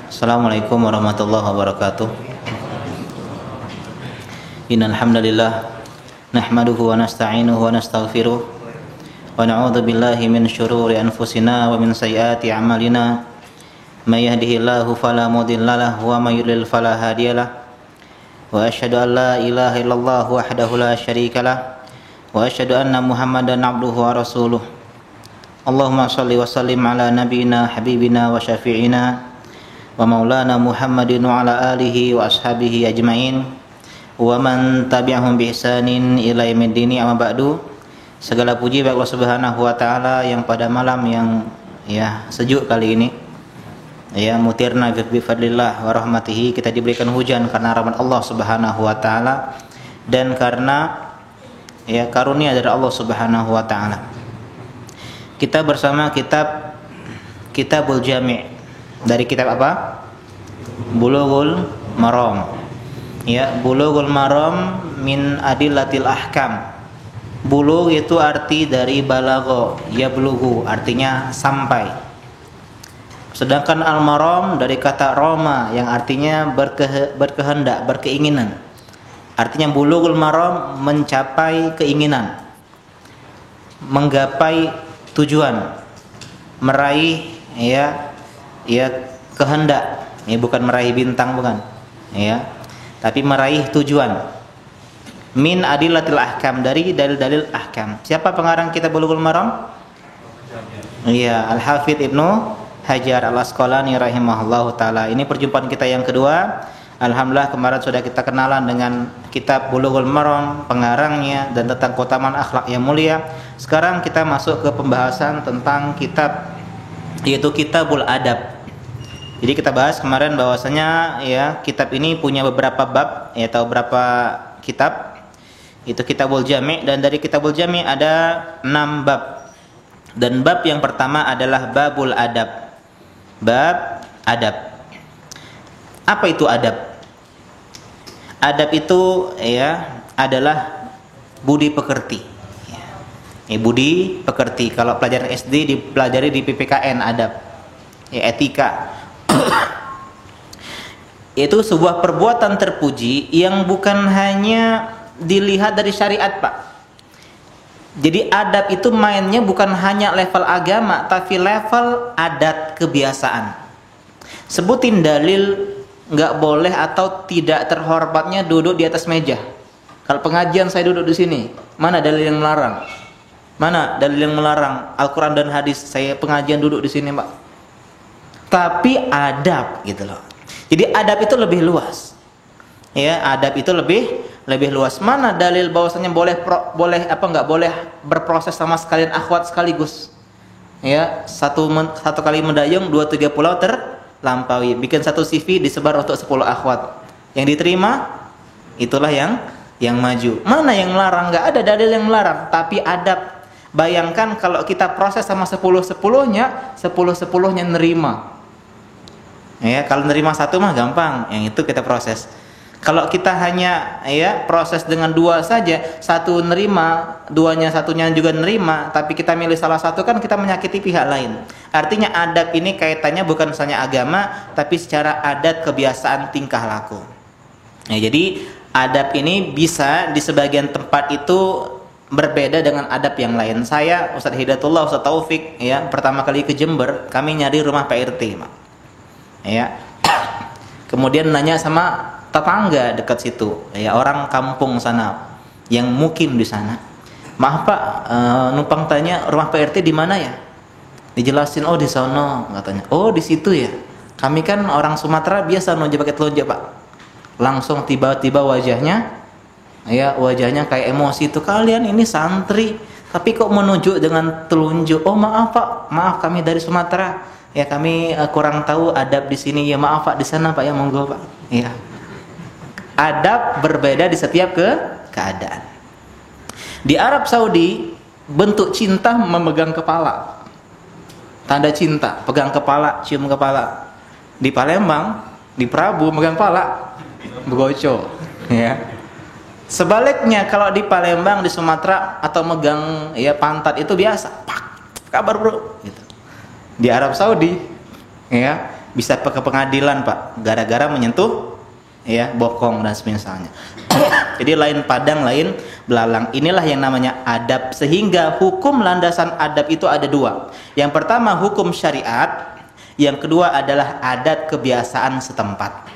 Assalamualaikum warahmatullahi wabarakatuh. Innal hamdalillah nahmaduhu wa nasta'inuhu wa nastaghfiruh wa na'udzu billahi min syururi anfusina wa min sayyiati a'malina. May yahdihillahu fala mudhillalah wa may yudlil fala hadiyalah. Wa asyhadu an la ilaha illallah wahdahu la syarikalah wa asyhadu anna Muhammadan abduhu wa rasuluh. Allahumma shalli wa sallim ala nabiyyina habibina wa syafi'ina wa maulana Muhammadin wa ala alihi wa ashabihi ajmain wa man tabi'ahum bi ihsanin ila yaumiddin. Amma ba'du. Segala puji bagi Allah Subhanahu wa taala yang pada malam yang sejuk kali ini mutirna bi fadlillah wa rahmatihi, kita diberikan hujan karena rahmat Allah Subhanahu wa taala dan karena karunia dari Allah Subhanahu wa taala. Kita bersama Kitabul Jami'. Dari kitab apa? Bulughul Maram. Bulughul Maram min adillatil ahkam. Bulugh itu arti dari balagha, yablughu, artinya sampai. Sedangkan al-maram dari kata roma yang artinya berkehendak, berkeinginan. Artinya bulughul maram mencapai keinginan, menggapai tujuan, meraih kehendak, bukan meraih bintang, bukan, tapi meraih tujuan. Min adillatil ahkam, dari dalil-dalil ahkam. Siapa pengarang kitab Bulughul Maram? Al-Hafidz Ibnu Hajar Al-Asqalani rahimahullahu taala. Ini perjumpaan kita yang kedua. Alhamdulillah, kemarin sudah kita kenalan dengan kitab Bulughul Maram, pengarangnya dan tentang keutamaan akhlak yang mulia. Sekarang kita masuk ke pembahasan tentang kitab, yaitu Kitabul Adab. Jadi kita bahas kemarin bahwasanya kitab ini punya beberapa bab, atau beberapa kitab. Itu Kitabul Jami', dan dari Kitabul Jami' ada 6 bab. Dan bab yang pertama adalah babul adab. Bab adab. Apa itu adab? Adab itu adalah budi pekerti. Budi pekerti. Kalau pelajaran SD dipelajari di PPKN adab. Etika. Itu sebuah perbuatan terpuji yang bukan hanya dilihat dari syariat, Pak. Jadi adab itu mainnya bukan hanya level agama, tapi level adat kebiasaan. Sebutin dalil nggak boleh atau tidak terhormatnya duduk di atas meja. Kalau pengajian saya duduk di sini, mana dalil yang melarang? Mana dalil yang melarang? Al-Quran dan hadis. Saya pengajian duduk di sini, Pak. Tapi adab gitu loh. Jadi adab itu lebih luas. Adab itu lebih luas. Mana dalil bahwasanya nggak boleh berproses sama sekalian akhwat sekaligus? Satu kali mendayung, 2-3 pulau terlampaui. Bikin satu CV disebar untuk 10 akhwat. Yang diterima itulah yang maju. Mana yang melarang? Nggak ada dalil yang melarang, tapi adab. Bayangkan kalau kita proses sama 10-10-nya, 10-10-nya nerima. Kalau nerima satu mah gampang, yang itu kita proses. Kalau kita hanya proses dengan 2 saja, satu nerima, satunya juga nerima, tapi kita milih salah satu, kan kita menyakiti pihak lain. Artinya adab ini kaitannya bukan hanya agama, tapi secara adat kebiasaan tingkah laku. Jadi adab ini bisa di sebagian tempat itu berbeda dengan adab yang lain. Saya, Ustaz Hidayatullah, Ustaz Taufik, pertama kali ke Jember, kami nyari rumah Pak RT, kemudian nanya sama tetangga dekat situ, orang kampung sana yang mukim di sana. Maaf Pak, numpang tanya rumah Pak RT di mana ya? Dijelasin, oh di sono katanya. Oh di situ ya. Kami kan orang Sumatera biasa nonjok pakai telunjuk, Pak. Langsung tiba-tiba wajahnya kayak emosi itu. Kalian ini santri, tapi kok menunjuk dengan telunjuk? Oh maaf Pak, maaf kami dari Sumatera. Kami kurang tahu adab di sini. Ya maaf Pak, di sana Pak, monggo Pak. Adab berbeda di setiap keadaan. Di Arab Saudi, bentuk cinta memegang kepala. Tanda cinta, pegang kepala, cium kepala. Di Palembang, di Prabu megang kepala, begoco. Sebaliknya kalau di Palembang, di Sumatera atau megang pantat itu biasa. Pak, kabar bro? Gitu. Di Arab Saudi ya bisa ke pengadilan Pak gara-gara menyentuh ya bokong dan semisalnya. Jadi lain padang lain belalang. Inilah yang namanya adab, sehingga hukum landasan adab itu ada dua. Yang pertama hukum syariat, yang kedua adalah adat kebiasaan setempat.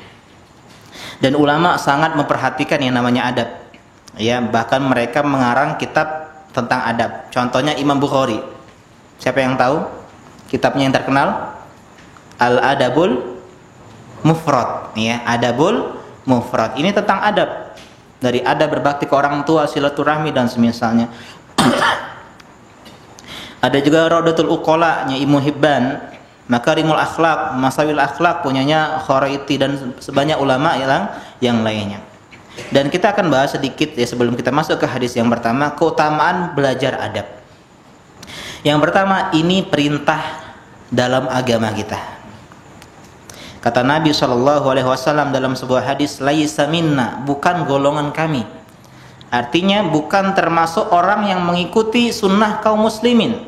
Dan ulama sangat memperhatikan yang namanya adab, ya bahkan mereka mengarang kitab tentang adab. Contohnya Imam Bukhari, siapa yang tahu kitabnya yang terkenal? Al-Adabul Mufrad, ya, Adabul Mufrad. Ini tentang adab. Dari adab berbakti ke orang tua, silaturahmi dan semisalnya. Ada juga Raudatul Uqala-nya Ibnu Hibban, Makarimul Akhlaq, Masawil Akhlaq punyanya Kharaiti dan sebanyak ulama yang lainnya. Dan kita akan bahas sedikit ya sebelum kita masuk ke hadis yang pertama, keutamaan belajar adab. Yang pertama, ini perintah dalam agama kita. Kata Nabi SAW dalam sebuah hadis, laisa minna, bukan golongan kami. Artinya bukan termasuk orang yang mengikuti sunnah kaum muslimin.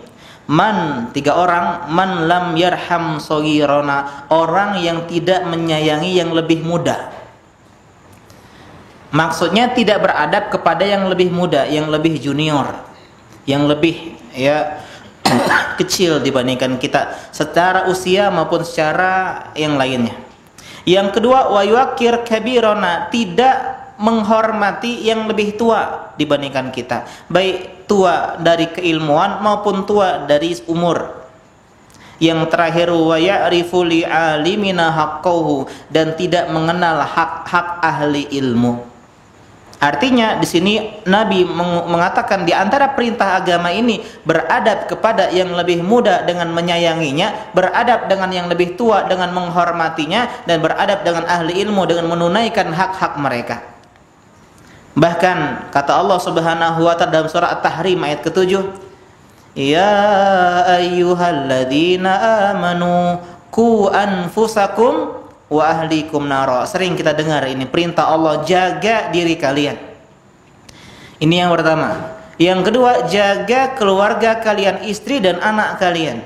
Man, 3 orang, man lam yarham soghirona, orang yang tidak menyayangi yang lebih muda. Maksudnya tidak beradab kepada yang lebih muda, yang lebih junior, yang lebih ya kecil dibandingkan kita secara usia maupun secara yang lainnya. Yang kedua, wa yuqir kabirona, tidak menghormati yang lebih tua dibandingkan kita, baik tua dari keilmuan maupun tua dari umur. Yang terakhir, wa ya'rifu li alimina haqqahu, dan tidak mengenal hak-hak ahli ilmu. Artinya di sini Nabi mengatakan di antara perintah agama ini beradab kepada yang lebih muda dengan menyayanginya, beradab dengan yang lebih tua dengan menghormatinya, dan beradab dengan ahli ilmu dengan menunaikan hak-hak mereka. Bahkan kata Allah Subhanahu wa taala dalam surah At-Tahrim ayat ke-7, ya ayyuhalladzina amanu qu anfusakum wa ahlikum nara. Sering kita dengar ini perintah Allah, jaga diri kalian. Ini yang pertama. Yang kedua, jaga keluarga kalian, istri dan anak kalian.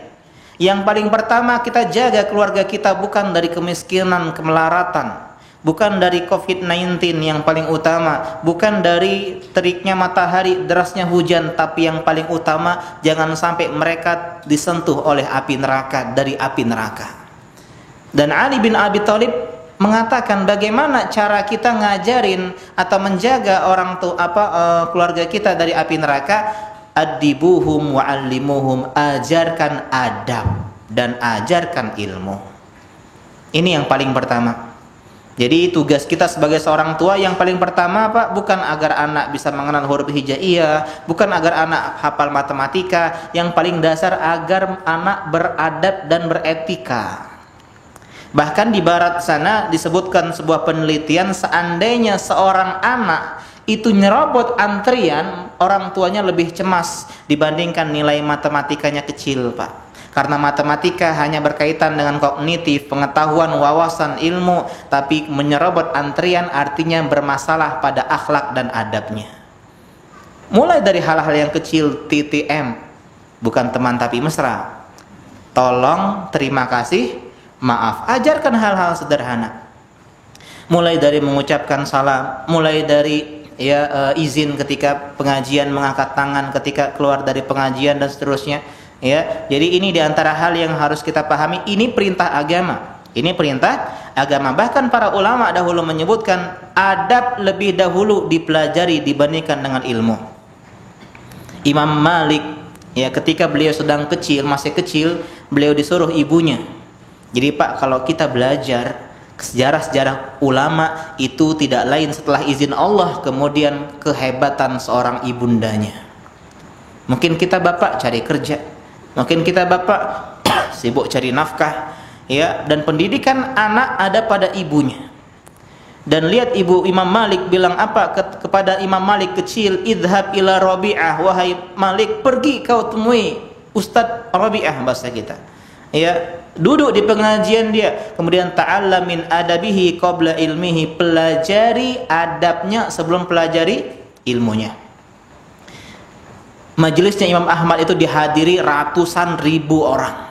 Yang paling pertama kita jaga keluarga kita bukan dari kemiskinan, kemelaratan, bukan dari COVID-19 yang paling utama, bukan dari teriknya matahari, derasnya hujan, tapi yang paling utama jangan sampai mereka disentuh oleh api neraka, dari api neraka. Dan Ali bin Abi Thalib mengatakan bagaimana cara kita ngajarin atau menjaga orang keluarga kita dari api neraka, adibuhum wa'allimuhum, ajarkan adab dan ajarkan ilmu. Ini yang paling pertama. Jadi tugas kita sebagai seorang tua yang paling pertama Pak, bukan agar anak bisa mengenal huruf hijaiyah, bukan agar anak hafal matematika, yang paling dasar agar anak beradab dan beretika. Bahkan di barat sana disebutkan sebuah penelitian, seandainya seorang anak itu nyerobot antrian, orang tuanya lebih cemas dibandingkan nilai matematikanya kecil Pak. Karena matematika hanya berkaitan dengan kognitif, pengetahuan, wawasan, ilmu, tapi menyerobot antrian artinya bermasalah pada akhlak dan adabnya. Mulai dari hal-hal yang kecil, TTM, bukan teman tapi mesra, tolong, terima kasih, maaf, ajarkan hal-hal sederhana. Mulai dari mengucapkan salam, mulai dari izin ketika pengajian, mengangkat tangan ketika keluar dari pengajian dan seterusnya. Ya, jadi ini diantara hal yang harus kita pahami. Ini perintah agama. Ini perintah agama. Bahkan para ulama dahulu menyebutkan adab lebih dahulu dipelajari dibandingkan dengan ilmu. Imam Malik, ya ketika beliau sedang kecil, masih kecil, beliau disuruh ibunya. Jadi Pak, kalau kita belajar sejarah-sejarah ulama itu tidak lain setelah izin Allah, kemudian kehebatan seorang ibundanya. Mungkin kita bapak cari kerja, mungkin kita bapak sibuk cari nafkah, ya, dan pendidikan anak ada pada ibunya. Dan lihat ibu Imam Malik bilang apa kepada Imam Malik kecil, idhab ila Rabi'ah, wahai Malik, pergi kau temui Ustadz Rabi'ah bahasa kita. Ya, duduk di pengajian dia, kemudian ta'allam min adabihi qabla ilmihi, pelajari adabnya sebelum pelajari ilmunya. Majelisnya Imam Ahmad itu dihadiri ratusan ribu orang.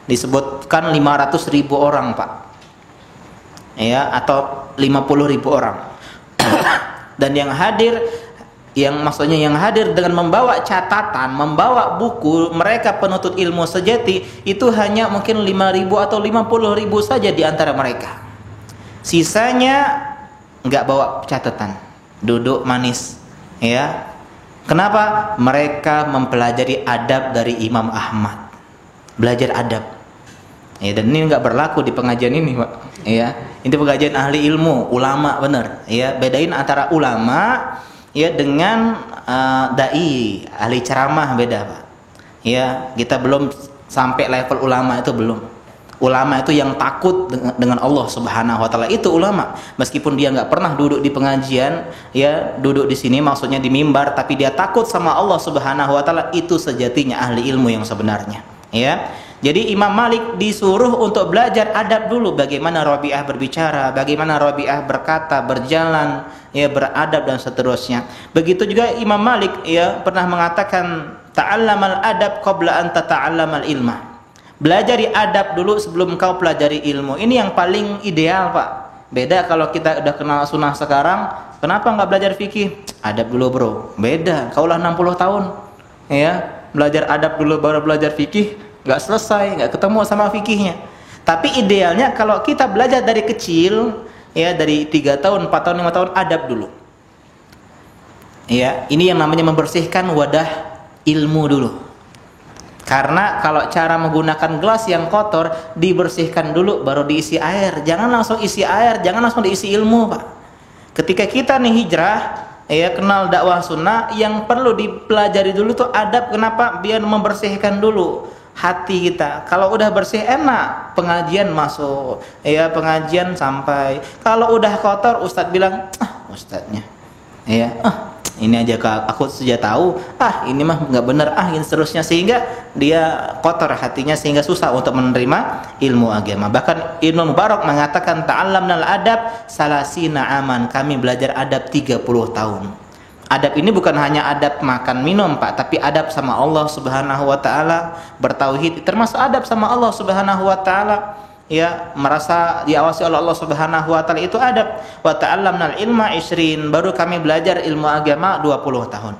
disebutkan 500.000 orang Pak, ya, atau 50.000 orang. Dan yang hadir, maksudnya yang hadir dengan membawa catatan, membawa buku, mereka penuntut ilmu sejati, itu hanya mungkin 5.000 atau 50.000 saja di antara mereka. Sisanya nggak bawa catatan, duduk manis, ya. Kenapa? Mereka mempelajari adab dari Imam Ahmad, belajar adab. Ya, dan ini nggak berlaku di pengajian ini, Pak. Ya, ini pengajian ahli ilmu, ulama, bener. Ya, bedain antara ulama, ya, dengan dai, ahli ceramah, beda, Pak. Ya, kita belum sampai level ulama, itu belum. Ulama itu yang takut dengan Allah Subhanahu wa taala, itu ulama. Meskipun dia nggak pernah duduk di pengajian, ya, duduk di sini maksudnya di mimbar, tapi dia takut sama Allah Subhanahu wa taala, itu sejatinya ahli ilmu yang sebenarnya, ya. Jadi Imam Malik disuruh untuk belajar adab dulu, bagaimana Rabi'ah berbicara, bagaimana Rabi'ah berkata, berjalan, ya, beradab dan seterusnya. Begitu juga Imam Malik, ya, pernah mengatakan ta'allamal adab qabla an tata'allamal ilma. Belajari adab dulu sebelum kau pelajari ilmu. Ini yang paling ideal, Pak. Beda kalau kita udah kenal sunnah sekarang, kenapa nggak belajar fikih? Adab dulu, bro. Beda. Kaulah 60 tahun, ya, belajar adab dulu baru belajar fikih, nggak selesai, nggak ketemu sama fikihnya. Tapi idealnya kalau kita belajar dari kecil, ya, dari 3 tahun, 4 tahun, 5 tahun, adab dulu. Ya, ini yang namanya membersihkan wadah ilmu dulu. Karena kalau cara menggunakan gelas yang kotor, dibersihkan dulu baru diisi air. Jangan langsung isi air, jangan langsung diisi ilmu, Pak. Ketika kita nih hijrah, ya, kenal dakwah sunnah, yang perlu dipelajari dulu tuh adab. Kenapa? Biar membersihkan dulu hati kita. Kalau udah bersih, enak pengajian masuk, ya, pengajian sampai. Kalau udah kotor, ustadz bilang, ustadznya, ya, ini aja aku sudah tahu, ini mah nggak benar, ini seterusnya, sehingga dia kotor hatinya, sehingga susah untuk menerima ilmu agama. Bahkan Ibnu Mubarak mengatakan, ta'allamnal adab salasina aman, kami belajar adab 30 tahun. Adab ini bukan hanya adab makan minum, Pak, tapi adab sama Allah Subhanahu wa taala, bertauhid, termasuk adab sama Allah Subhanahu wa taala. Ya, merasa diawasi oleh Allah Subhanahu wa taala, itu adab. Wa ta'allamnal ilma 20, baru kami belajar ilmu agama 20 tahun.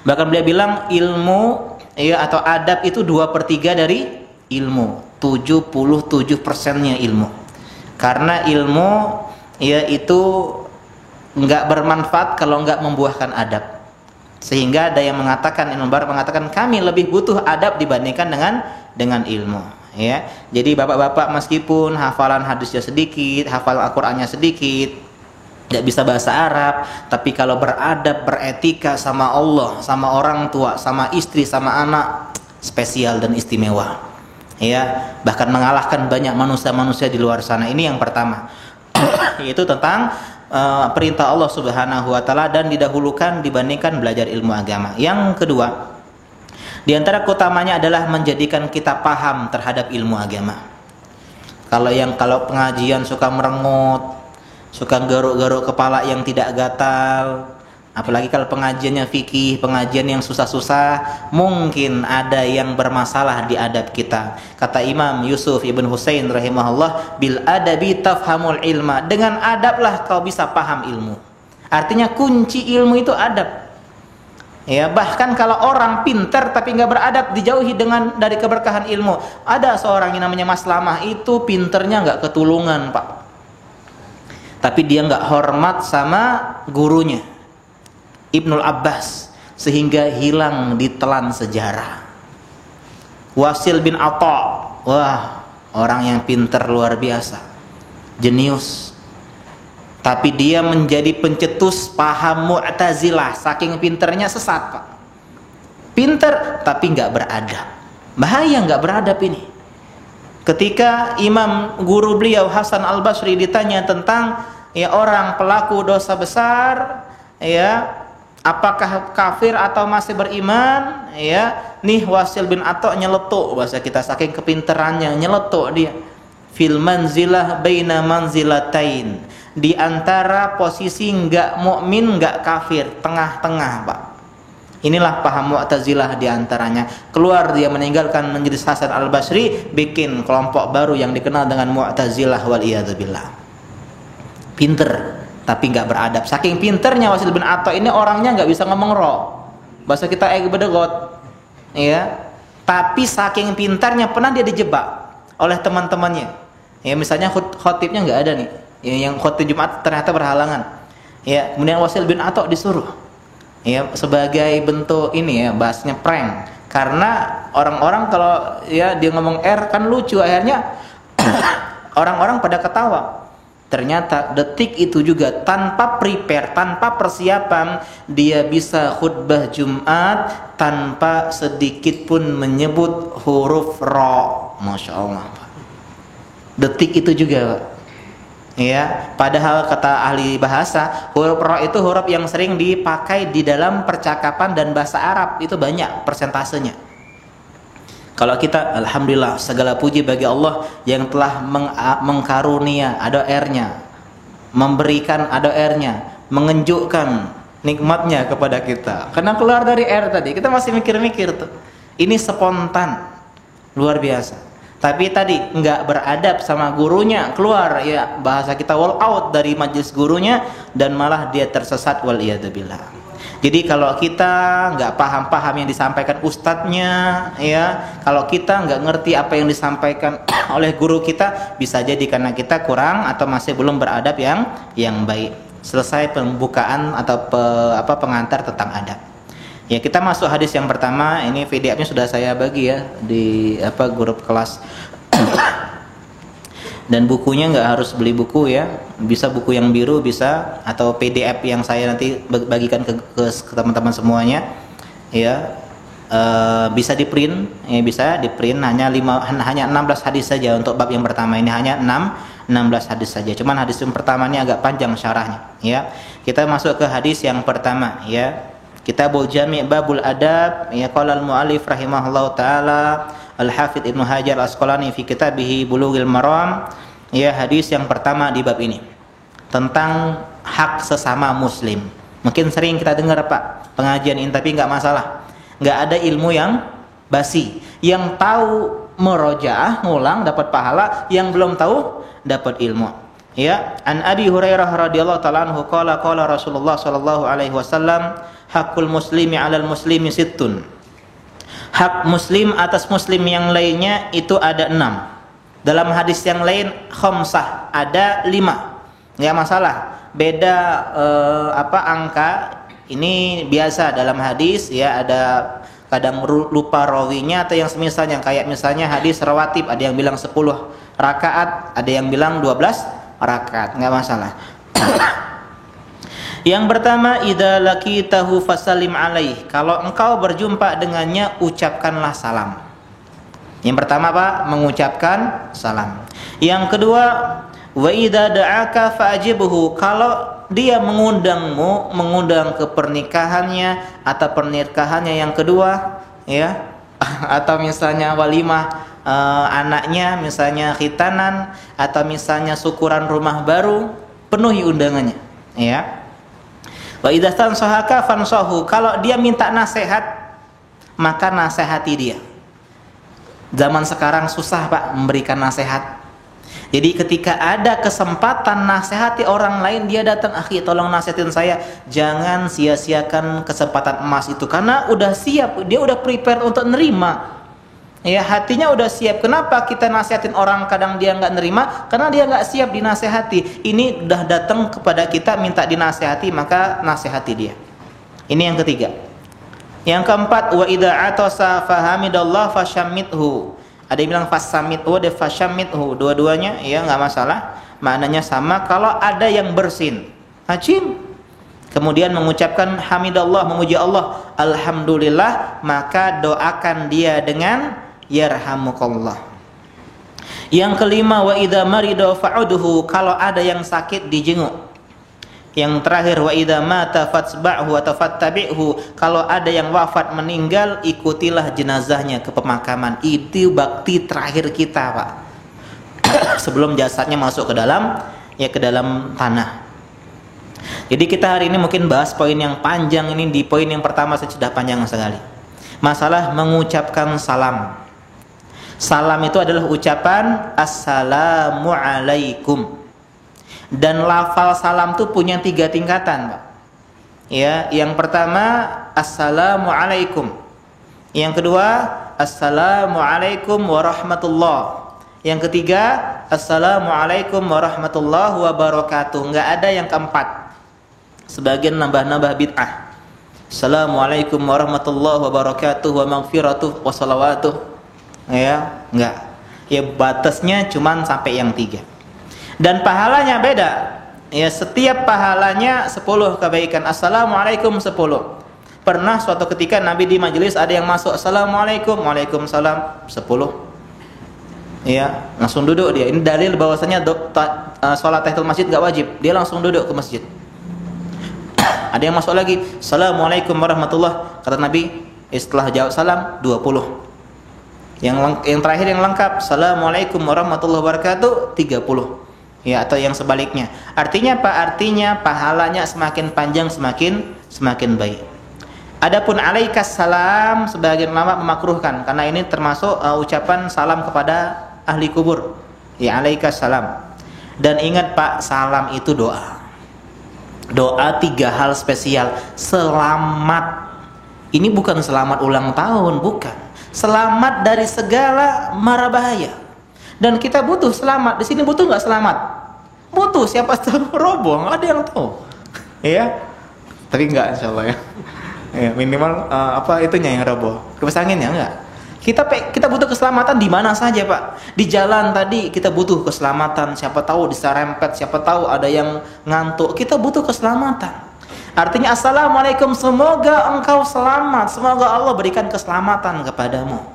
Bahkan beliau bilang ilmu, ya, atau adab itu 2/3 dari ilmu, 77%-nya ilmu. Karena ilmu, ya, itu nggak bermanfaat kalau nggak membuahkan adab. Sehingga ada yang mengatakan, Ibnu Mubarak mengatakan, kami lebih butuh adab dibandingkan dengan ilmu. Ya, jadi bapak-bapak meskipun hafalan hadisnya sedikit, hafalan Al-Qur'annya sedikit, tidak bisa bahasa Arab, tapi kalau beradab, beretika sama Allah, sama orang tua, sama istri, sama anak, spesial dan istimewa. Ya, bahkan mengalahkan banyak manusia-manusia di luar sana. Ini yang pertama. Yaitu tentang perintah Allah Subhanahu wa taala dan didahulukan dibandingkan belajar ilmu agama. Yang kedua, di antara keutamanya adalah menjadikan kita paham terhadap ilmu agama. Kalau pengajian suka merengut, suka garuk-garuk kepala yang tidak gatal, apalagi kalau pengajiannya fikih, pengajian yang susah-susah, mungkin ada yang bermasalah di adab kita. Kata Imam Yusuf ibn Husain rahimahullah, bil adabi tafhamul ilma, dengan adablah kau bisa paham ilmu. Artinya kunci ilmu itu adab. Ya, bahkan kalau orang pintar tapi nggak beradab, dijauhi dari keberkahan ilmu. Ada seorang yang namanya Mas Lamah, itu pinternya nggak ketulungan, Pak. Tapi dia nggak hormat sama gurunya, Ibnul Abbas, sehingga hilang ditelan sejarah. Wasil bin Atha, wah, orang yang pintar luar biasa, jenius. Tapi dia menjadi pencetus paham Mu'tazilah, saking pinternya sesat, Pak. Pinter tapi nggak beradab. Bahaya nggak beradab ini. Ketika imam guru beliau Hasan Al-Basri ditanya tentang, ya, orang pelaku dosa besar, ya, apakah kafir atau masih beriman, ya, nih Wasil bin Atha nyeletuk, bahasa kita, saking kepinterannya nyeletuk dia. Fil manzilah baina manzilatain, di antara posisi nggak mukmin nggak kafir, tengah-tengah, Pak. Inilah paham Mu'tazilah diantaranya. Keluar dia meninggalkan Majelis Hasan Al-Basri, bikin kelompok baru yang dikenal dengan Mu'tazilah waliyadzubillah. Pinter tapi nggak beradab. Saking pinternya Wasil bin Atha ini, orangnya nggak bisa ngomong roh. Bahasa kita bedegot, ya. Tapi saking pintarnya pernah dia dijebak oleh teman-temannya. Ya, misalnya khotibnya nggak ada nih, ya, yang khotib Jumat ternyata berhalangan. Ya, kemudian Wasil bin Atha disuruh, ya, sebagai bentuk ini ya, bahasnya prank. Karena orang-orang kalau ya dia ngomong kan lucu, akhirnya orang-orang pada ketawa. Ternyata detik itu juga tanpa prepare, tanpa persiapan, dia bisa khutbah Jumat tanpa sedikit pun menyebut huruf ra. Masya Allah. Detik itu juga, ya. Padahal kata ahli bahasa, huruf ra itu huruf yang sering dipakai di dalam percakapan dan bahasa Arab, itu banyak persentasenya. Kalau kita, alhamdulillah, segala puji bagi Allah yang telah mengkarunia, ada R-nya, memberikan ada R-nya, menunjukkan nikmatnya kepada kita. Karena keluar dari R tadi, kita masih mikir-mikir tuh. Ini spontan, luar biasa. Tapi tadi nggak beradab sama gurunya, keluar ya bahasa kita wall out dari majelis gurunya, dan malah dia tersesat waliyadzubillah. Jadi kalau kita nggak paham yang disampaikan ustadznya, ya, kalau kita nggak ngerti apa yang disampaikan oleh guru kita, bisa jadi karena kita kurang atau masih belum beradab yang baik. Selesai pembukaan atau pengantar tentang adab. Ya, kita masuk hadis yang pertama. Ini PDF-nya sudah saya bagi ya di grup kelas. Dan bukunya nggak harus beli buku ya, bisa buku yang biru bisa, atau PDF yang saya nanti bagikan ke teman-teman semuanya, ya. Bisa di print, ya, bisa di print. Hanya 16 hadis saja untuk bab yang pertama ini, hanya 16 hadis saja. Cuman hadis yang pertama ini agak panjang syarahnya, ya. Kita masuk ke hadis yang pertama, ya. Kitabul Jami' Babul Adab, ya. Qala al-mu'allif rahimahullahu taala Al-Hafidz Ibnu Hajar Al-Asqalani fi kitabih Bulughul Maram, ya, hadis yang pertama di bab ini tentang hak sesama muslim. Mungkin sering kita dengar Pak pengajian ini, tapi nggak masalah. Nggak ada ilmu yang basi. Yang tahu merojaah, ngulang, dapat pahala. Yang belum tahu dapat ilmu. Ya, an Abi Hurairah radhiyallahu ta'ala anhu qala Rasulullah sallallahu alaihi wasallam, hakul muslimi 'alal muslimi sittun. Hak muslim atas muslim yang lainnya itu ada 6. Dalam hadis yang lain khamsah, ada 5. Nggak masalah. Beda angka. Ini biasa dalam hadis, ya, ada kadang lupa rawinya atau yang semisalnya, kayak misalnya hadis rawatib, ada yang bilang 10 rakaat, ada yang bilang 12 rakaat, nggak masalah. Yang pertama, idza laqitahu fasallim alaih. Kalau engkau berjumpa dengannya, ucapkanlah salam. Yang pertama Pak, mengucapkan salam. Yang kedua, wa idza da'aka fa'ajibhu. Kalau dia mengundang ke pernikahannya atau pernikahannya yang kedua, ya, atau misalnya walimah anaknya, misalnya khitanan, atau misalnya syukuran rumah baru, penuhi undangannya, ya. Wa idza tansahaka fansahu. Kalau dia minta nasihat, maka nasihati dia. Zaman sekarang susah Pak memberikan nasihat. Jadi ketika ada kesempatan nasihati orang lain, dia datang, "Akhi, tolong nasihatin saya." Jangan sia-siakan kesempatan emas itu, karena udah siap, dia udah prepare untuk nerima. Ya, hatinya udah siap. Kenapa kita nasihatin orang kadang dia nggak nerima? Karena dia nggak siap dinasehati. Ini udah datang kepada kita minta dinasehati, maka nasehati dia. Ini yang ketiga. Yang keempat, wa idza atasa fahamidallah fashammithu. Ada yang bilang fasamithu, ada fashammithu. Dua-duanya ya nggak masalah. Maknanya sama. Kalau ada yang bersin, hajim, kemudian mengucapkan hamidallah, memuji Allah, alhamdulillah, maka doakan dia dengan yarhamukallah. Yang kelima, wa idza marida fa'udhu. Kalau ada yang sakit, dijenguk. Yang terakhir, wa idza mata fatsba'hu wa tafattabi'hu. Kalau ada yang wafat, meninggal, ikutilah jenazahnya ke pemakaman. Itu bakti terakhir kita Pak, sebelum jasadnya masuk ke dalam tanah. Jadi kita hari ini mungkin bahas poin yang panjang ini. Di poin yang pertama saya sudah panjang sekali. Masalah mengucapkan salam. Salam itu adalah ucapan Assalamualaikum. Dan lafal salam itu punya 3 tingkatan, Pak. Ya, yang pertama Assalamualaikum. Yang kedua Assalamualaikum warahmatullah. Yang ketiga Assalamualaikum warahmatullahi wabarakatuh. Enggak ada yang keempat. Sebagian nambah-nambah bid'ah. Assalamualaikum warahmatullahi wabarakatuh wa maghfiratuh wa salawatuh. Ya, enggak. Ya batasnya cuman sampai yang 3. Dan pahalanya beda. Ya, setiap pahalanya 10 kebaikan. Assalamualaikum 10. Pernah suatu ketika Nabi di majelis ada yang masuk Assalamualaikum, Waalaikumsalam 10. Ya, langsung duduk dia. Ini dalil bahwasanya salat tahiyatul masjid enggak wajib. Dia langsung duduk ke masjid. Ada yang masuk lagi, Assalamualaikum warahmatullah. Kata Nabi, setelah jawab salam 20. Yang terakhir yang lengkap, Assalamualaikum warahmatullahi wabarakatuh 30. Ya, atau yang sebaliknya. Artinya apa? Artinya pahalanya semakin panjang semakin baik. Adapun alaikas salam sebagian ulama memakruhkan karena ini termasuk ucapan salam kepada ahli kubur. Ya, alaikas salam. Dan ingat Pak, salam itu doa. Doa 3 hal spesial. Selamat. Ini bukan selamat ulang tahun, bukan. Selamat dari segala mara bahaya. Dan kita butuh selamat. Di sini butuh nggak selamat? Butuh. Siapa tahu roboh, nggak ada yang tahu. Ya, tapi nggak, insyaallah ya. Ya, minimal itunya yang roboh. Kipas anginnya enggak. Kita butuh keselamatan di mana saja, Pak. Di jalan tadi kita butuh keselamatan. Siapa tahu diserempet, siapa tahu ada yang ngantuk. Kita butuh keselamatan. Artinya Assalamualaikum, semoga engkau selamat. Semoga Allah berikan keselamatan kepadamu.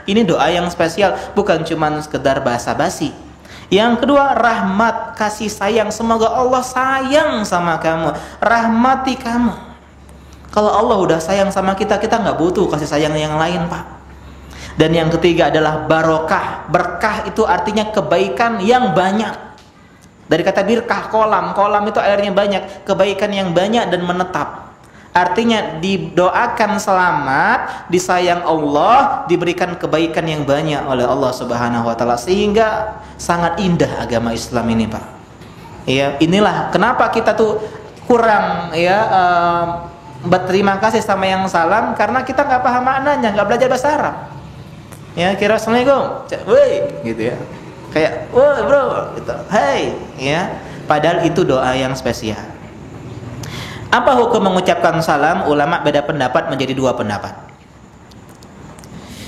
Ini doa yang spesial, bukan cuma sekedar basa-basi. Yang kedua, rahmat, kasih sayang. Semoga Allah sayang sama kamu, rahmati kamu. Kalau Allah udah sayang sama kita, kita nggak butuh kasih sayang yang lain, Pak. Dan yang ketiga adalah barokah. Berkah itu artinya kebaikan yang banyak. Dari kata birkah, kolam. Kolam itu airnya banyak. Kebaikan yang banyak dan menetap. Artinya didoakan selamat, disayang Allah, diberikan kebaikan yang banyak oleh Allah Subhanahu wa taala, sehingga sangat indah agama Islam ini, Pak. Ya, inilah kenapa kita tuh kurang berterima kasih sama yang salam, karena kita nggak paham maknanya, nggak belajar bahasa Arab. Ya, kira Assalamualaikum, woi, gitu ya. Kayak, woi bro, gitu. Hey, ya. Padahal itu doa yang spesial. Apa hukum mengucapkan salam? Ulama beda pendapat menjadi 2 pendapat.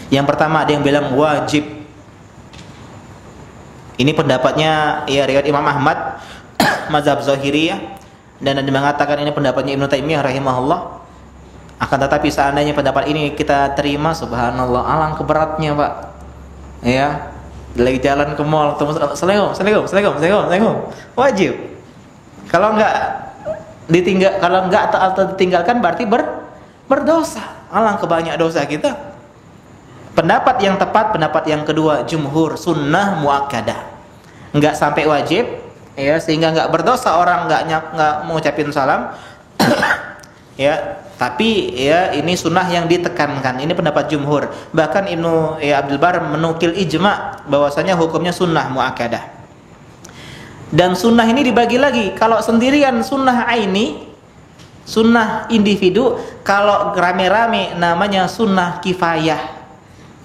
Yang pertama ada yang bilang wajib. Ini pendapatnya ya riwayat Imam Ahmad, mazhab Zahiriyah, dan ada yang mengatakan ini pendapatnya Ibnu Taimiyah rahimahullah. Akan tetapi seandainya pendapat ini kita terima, subhanallah, alangkah beratnya, Pak. Ya, lagi jalan ke mall, Assalamualaikum. Wajib. Kalau enggak atau ditinggalkan berarti berdosa. Alangkah banyak dosa kita. Pendapat yang tepat, pendapat yang kedua, jumhur, sunnah muakkadah. Enggak sampai wajib, ya, sehingga enggak berdosa orang enggak mengucapin salam. Ya, tapi ya ini sunnah yang ditekankan. Ini pendapat jumhur. Bahkan Ibnu Abdul Bar menukil ijma bahwasanya hukumnya sunnah muakkadah. Dan sunnah ini dibagi lagi. Kalau sendirian sunnah aini, sunnah individu. Kalau rame-rame namanya sunnah kifayah.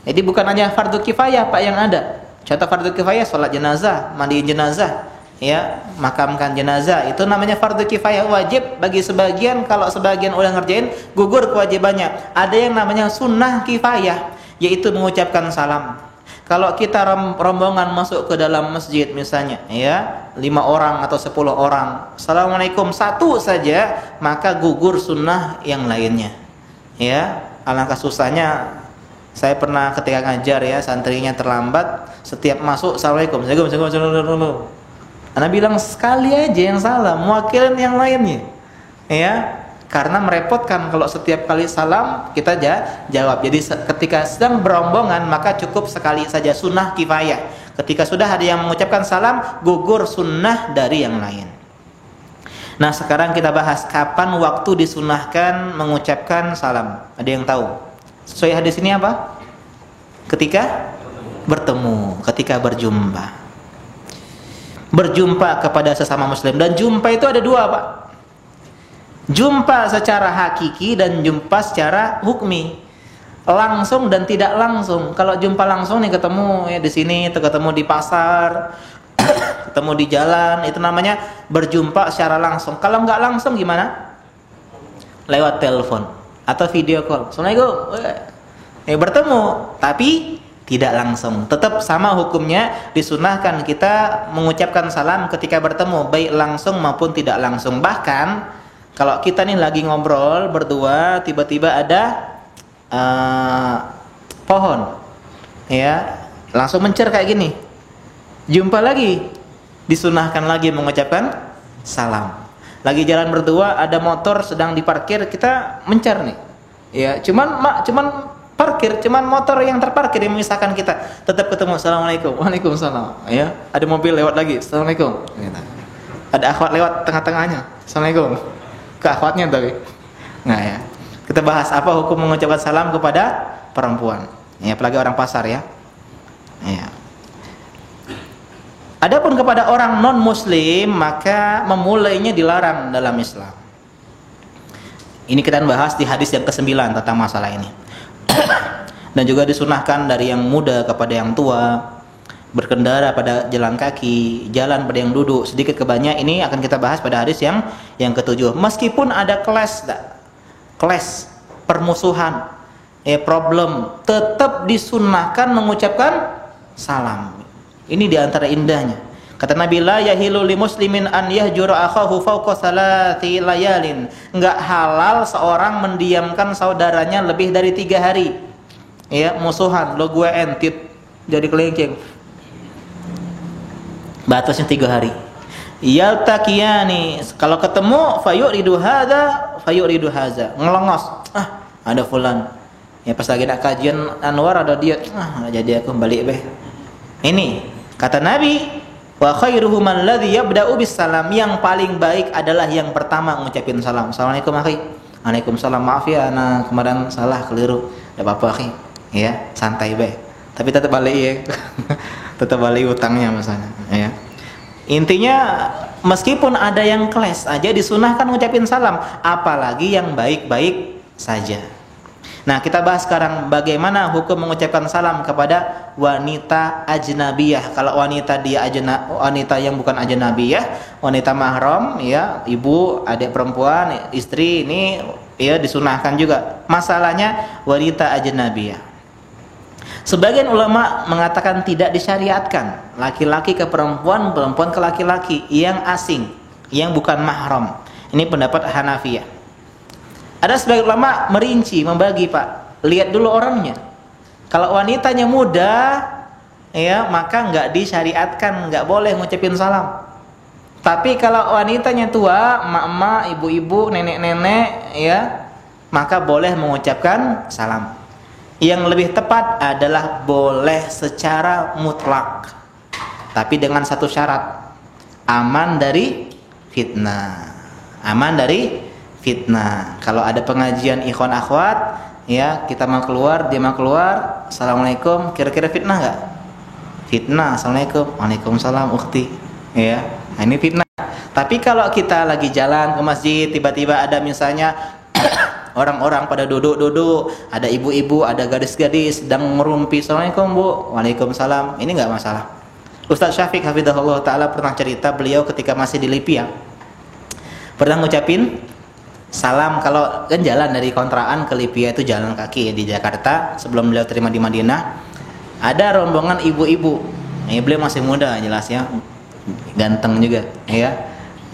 Jadi bukan hanya fardu kifayah, Pak, yang ada. Contoh fardu kifayah, sholat jenazah, mandiin jenazah, ya, makamkan jenazah, itu namanya fardu kifayah, wajib bagi sebagian. Kalau sebagian udah ngerjain, gugur kewajibannya. Ada yang namanya sunnah kifayah, yaitu mengucapkan salam. Kalau kita rombongan masuk ke dalam masjid misalnya, ya, 5 orang atau 10 orang, Assalamualaikum 1 saja, maka gugur sunnah yang lainnya. Ya, alangkah susahnya. Saya pernah ketika ngajar, ya, santrinya terlambat, setiap masuk Assalamualaikum. Anak bilang sekali aja yang salam, mewakilin yang lainnya. Ya, karena merepotkan kalau setiap kali salam kita jawab. Jadi ketika sedang berombongan maka cukup sekali saja, sunnah kifayah. Ketika sudah ada yang mengucapkan salam, gugur sunnah dari yang lain. Nah, sekarang kita bahas kapan waktu disunahkan mengucapkan salam. Ada yang tahu? Sesuai hadis ini apa? Ketika bertemu, ketika berjumpa. Berjumpa kepada sesama muslim. Dan jumpa itu ada dua, Pak. Jumpa secara hakiki dan jumpa secara hukmi. Langsung dan tidak langsung. Kalau jumpa langsung nih ketemu ya di sini, ketemu di pasar, ketemu di jalan, itu namanya berjumpa secara langsung. Kalau nggak langsung gimana? Lewat telepon atau video call. Assalamualaikum. Bertemu, tapi tidak langsung. Tetap sama hukumnya, disunahkan kita mengucapkan salam ketika bertemu, baik langsung maupun tidak langsung. Bahkan kalau kita nih lagi ngobrol berdua, tiba-tiba ada pohon, ya, langsung mencer kayak gini. Jumpa lagi, disunahkan lagi mengucapkan salam. Lagi jalan berdua, ada motor sedang diparkir, kita mencer nih. Ya, cuman parkir, cuman motor yang terparkir yang memisahkan kita. Tetap ketemu, assalamualaikum, waalaikumsalam. Ya, ada mobil lewat lagi, assalamualaikum. Ada akhwat lewat tengah-tengahnya, assalamualaikum. Ke akhwatnya tapi. Nah ya, kita bahas apa hukum mengucapkan salam kepada perempuan. Ya, apalagi orang pasar ya. Ya. Adapun kepada orang non muslim, maka memulainya dilarang dalam Islam. Ini kita bahas di hadis yang ke-9 tentang masalah ini. Dan juga disunahkan dari yang muda kepada yang tua, berkendara pada jalan kaki, jalan pada yang duduk. Sedikit ke banyak ini akan kita bahas pada hadis yang ke-7. Meskipun ada kelas permusuhan, problem, tetap disunahkan mengucapkan salam. Ini diantara indahnya. Kata Nabi, la yahilu li muslimin an yahjura akhahu fawqa salati layalin. Enggak halal seorang mendiamkan saudaranya lebih dari 3 hari. Ya, musuhan, lo gue entit, jadi kelengking. Batasnya 3 hari. Yaltaqiyani, kalau ketemu fayuridu hadza fayuridu hadza. Ngelongos. Ada fulan. Ya pas lagi nak kajian Anwar ada dia. Jadi aku balik beh. Ini kata Nabi, wa khairuhum alladzi yabda'u bis salam. Yang paling baik adalah yang pertama mengucapin salam. Assalamualaikum akhi. Waalaikumsalam. Maaf ya, ana kemarin salah keliru. Enggak apa-apa akhi. Ya, santai be. Tapi tetap balik ya. Tetap balik utangnya misalnya, ya. Intinya meskipun ada yang keles aja disunahkan mengucapin salam, apalagi yang baik-baik saja. Nah, kita bahas sekarang bagaimana hukum mengucapkan salam kepada wanita ajnabiyah. Kalau wanita wanita yang bukan ajnabiyah, wanita mahram, ya, ibu, adik perempuan, istri, ini ya disunahkan juga. Masalahnya wanita ajnabiyah. Sebagian ulama mengatakan tidak disyariatkan laki-laki ke perempuan, perempuan ke laki-laki yang asing, yang bukan mahram. Ini pendapat Hanafiyah. Ada sebagian ulama merinci, membagi, Pak. Lihat dulu orangnya. Kalau wanitanya muda, ya, maka nggak disyariatkan, nggak boleh ngucapin salam. Tapi kalau wanitanya tua, emak-emak, ibu-ibu, nenek-nenek, ya, maka boleh mengucapkan salam. Yang lebih tepat adalah boleh secara mutlak, tapi dengan satu syarat, aman dari fitnah. Aman dari fitnah. Kalau ada pengajian ikhwan akhwat, ya, kita mau keluar, dia mau keluar, assalamualaikum, kira-kira fitnah nggak? Fitnah. Assalamualaikum, waalaikumsalam ukhti, ya, nah, ini fitnah. Tapi kalau kita lagi jalan ke masjid, tiba-tiba ada misalnya orang-orang pada duduk-duduk, ada ibu-ibu, ada gadis-gadis sedang merumpi, assalamualaikum bu, waalaikumsalam, ini nggak masalah. Ustaz Syafiq hafizahullah ta'ala pernah cerita, beliau ketika masih di Libya pernah ngucapin salam. Kalau kan jalan dari kontrakan ke Libya itu jalan kaki ya, di Jakarta, sebelum beliau terima di Madinah, ada rombongan ibu-ibu. Beliau masih muda jelas ya, ganteng juga ya.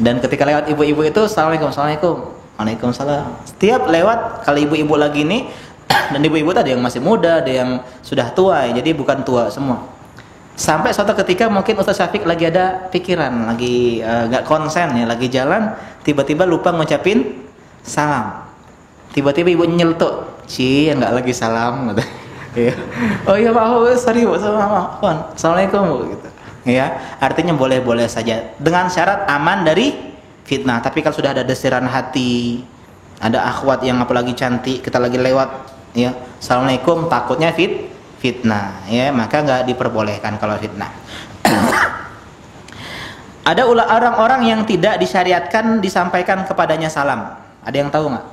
Dan ketika lewat ibu-ibu itu, assalamualaikum, assalamualaikum, waalaikumsalam. Setiap lewat, kalau ibu-ibu lagi nih, dan ibu-ibu tadi yang masih muda, ada yang sudah tua, ya, jadi bukan tua semua. Sampai suatu ketika mungkin Ustaz Syafiq lagi ada pikiran, lagi gak konsen ya, lagi jalan, tiba-tiba lupa ngucapin salam. Tiba-tiba ibu nyeletuk, yang nggak lagi salam, gitu. Ya. Oh iya Pak, sorry Bu, assalamualaikum Bu, gitu. Ya, artinya boleh-boleh saja dengan syarat aman dari fitnah. Tapi kalau sudah ada desiran hati, ada akhwat yang apalagi cantik, kita lagi lewat, ya, assalamualaikum, takutnya fitnah, ya, maka nggak diperbolehkan kalau fitnah. Ada orang-orang yang tidak disyariatkan disampaikan kepadanya salam. Ada yang tahu nggak?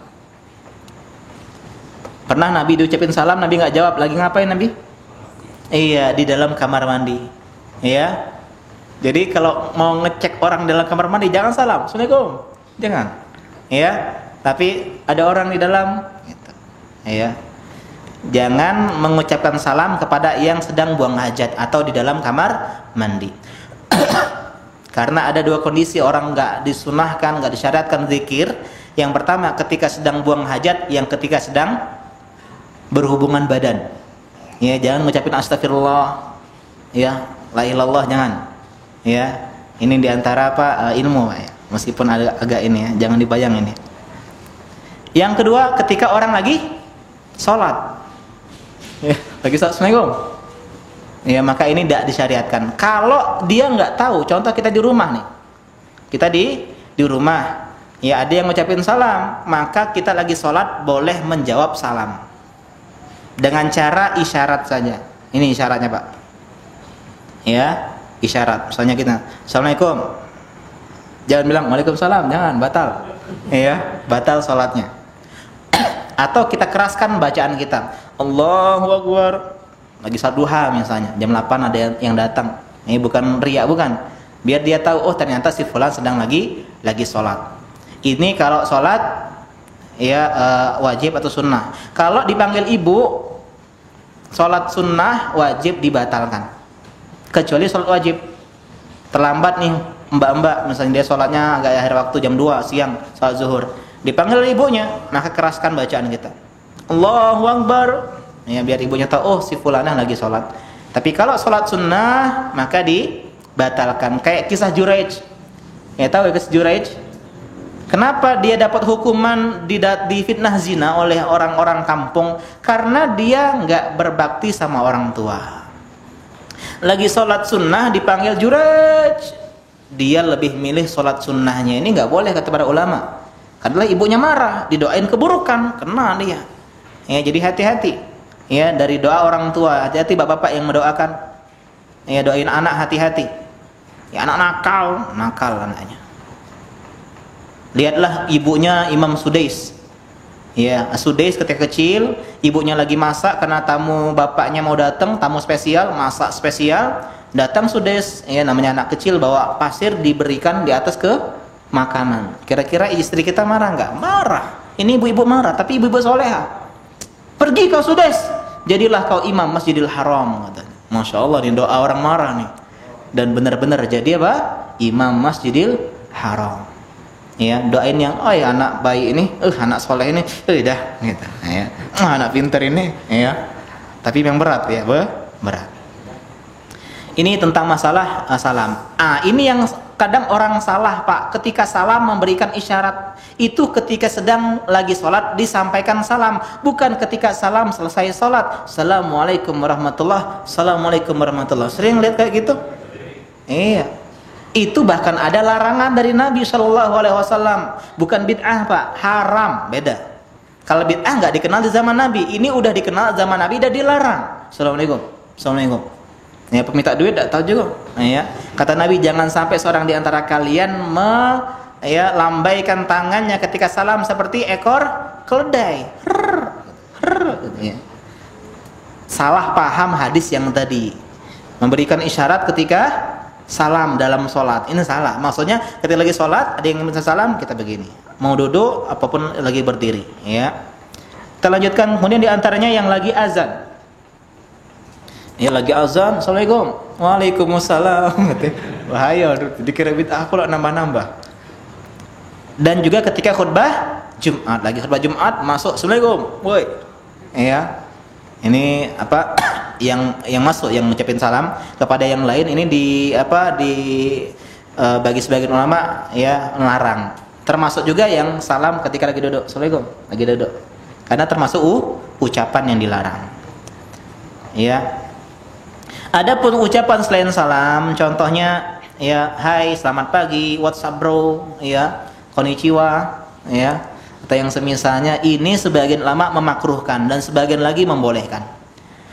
Pernah Nabi diucapin salam, Nabi nggak jawab, lagi ngapain Nabi? Iya, di dalam kamar mandi. Iya. Jadi kalau mau ngecek orang dalam kamar mandi, jangan salam, assalamualaikum, jangan. Iya. Tapi ada orang di dalam, gitu. Iya. Jangan mengucapkan salam kepada yang sedang buang hajat atau di dalam kamar mandi. Karena ada dua kondisi orang nggak disunahkan, nggak disyariatkan zikir. Yang pertama ketika sedang buang hajat, yang ketika sedang berhubungan badan. Ya, jangan ngucapin astagfirullah, ya, la ilallah, jangan. Ya, ini diantara ilmu, ya. Meskipun agak ini, ya, jangan dibayang ini. Yang kedua, ketika orang lagi sholat, ya, lagi sholat, assalamualaikum, ya, maka ini tidak disyariatkan. Kalau dia nggak tahu, contoh kita di rumah nih, kita di rumah, ya, ada yang ngucapin salam, maka kita lagi sholat boleh menjawab salam dengan cara isyarat saja. Ini isyaratnya, Pak. Ya, isyarat. Misalnya kita, assalamualaikum, jangan bilang waalaikumsalam, jangan, batal. Ya, batal sholatnya. Atau kita keraskan bacaan kita, Allahu Akbar, lagi salat duha misalnya, jam 8 ada yang datang. Ini bukan riya, bukan. Biar dia tahu, oh ternyata si fulan sedang lagi sholat. Ini kalau sholat, ya, wajib atau sunnah. Kalau dipanggil ibu, sholat sunnah wajib dibatalkan, kecuali sholat wajib. Terlambat nih mbak-mbak, misalnya dia sholatnya agak akhir waktu jam 2 siang, sholat zuhur, dipanggil ibunya, maka keraskan bacaan kita, Allahu Akbar, ya, biar ibunya tahu, oh si fulanah lagi sholat. Tapi kalau sholat sunnah maka dibatalkan. Kayak kisah Juraij, ya, tahu ya kisah Juraij? Kenapa dia dapat hukuman di fitnah zina oleh orang-orang kampung? Karena dia nggak berbakti sama orang tua. Lagi sholat sunnah dipanggil Juraij, dia lebih milih sholat sunnahnya. Ini nggak boleh kata para ulama. Karena ibunya marah, didoain keburukan, kena dia. Ya, jadi hati-hati. Ya, dari doa orang tua, hati-hati bapak-bapak yang mendoakan. Ya, doain anak hati-hati. Ya, anak nakal anaknya. Lihatlah ibunya Imam Sudais. Ya, Sudais ketika kecil, ibunya lagi masak karena tamu bapaknya mau datang, tamu spesial, masak spesial. Datang Sudais, ya, namanya anak kecil, bawa pasir diberikan di atas ke makanan. Kira-kira istri kita marah nggak? Marah. Ini ibu-ibu marah, tapi ibu-ibu soleha. Pergi kau Sudais, jadilah kau imam Masjidil Haram, katanya. Masya Allah, ini doa orang marah nih. Dan benar-benar jadi apa? Imam Masjidil Haram. Ya, doain yang, oh ya anak bayi ini, anak soleh ini, dah, gitu. Ya, anak pinter ini, ya. Tapi yang berat, ya, berat. Ini tentang masalah salam. Ini yang kadang orang salah, Pak. Ketika salam memberikan isyarat, itu ketika sedang lagi sholat disampaikan salam, bukan ketika salam selesai sholat. Assalamualaikum warahmatullah, assalamualaikum warahmatullah. Sering lihat kayak gitu? Iya. Itu bahkan ada larangan dari Nabi Shallallahu Alaihi Wasallam. Bukan bid'ah, Pak, haram, beda. Kalau bid'ah nggak dikenal di zaman Nabi, ini udah dikenal zaman Nabi dan dilarang. Assalamualaikum, assalamualaikum. Ya, peminta duit tidak tahu juga. Ya, kata Nabi, jangan sampai seorang di antara kalian lambaikan tangannya ketika salam seperti ekor keledai. Ya. Salah paham hadis yang tadi, memberikan isyarat ketika salam dalam sholat. Ini salah. Maksudnya ketika lagi sholat ada yang minta salam, kita begini. Mau duduk apapun lagi berdiri. Ya. Kita lanjutkan. Kemudian diantaranya yang lagi azan. Ya, lagi azan, assalamualaikum, waalaikumsalam. Bahaya, dikira bid'ah pula nambah-nambah. Dan juga ketika khutbah Jumat, lagi khutbah Jumat masuk assalamualaikum, woi. Ya. Ini apa? yang masuk, yang mengucapin salam kepada yang lain, ini bagi sebagian ulama, ya, melarang. Termasuk juga yang salam ketika lagi duduk, assalamualaikum, lagi duduk, karena termasuk ucapan yang dilarang. Ya. Adapun ucapan selain salam, contohnya ya, hai, selamat pagi, what's up bro, ya, konnichiwa, ya, atau yang semisalnya, ini sebagian ulama memakruhkan dan sebagian lagi membolehkan.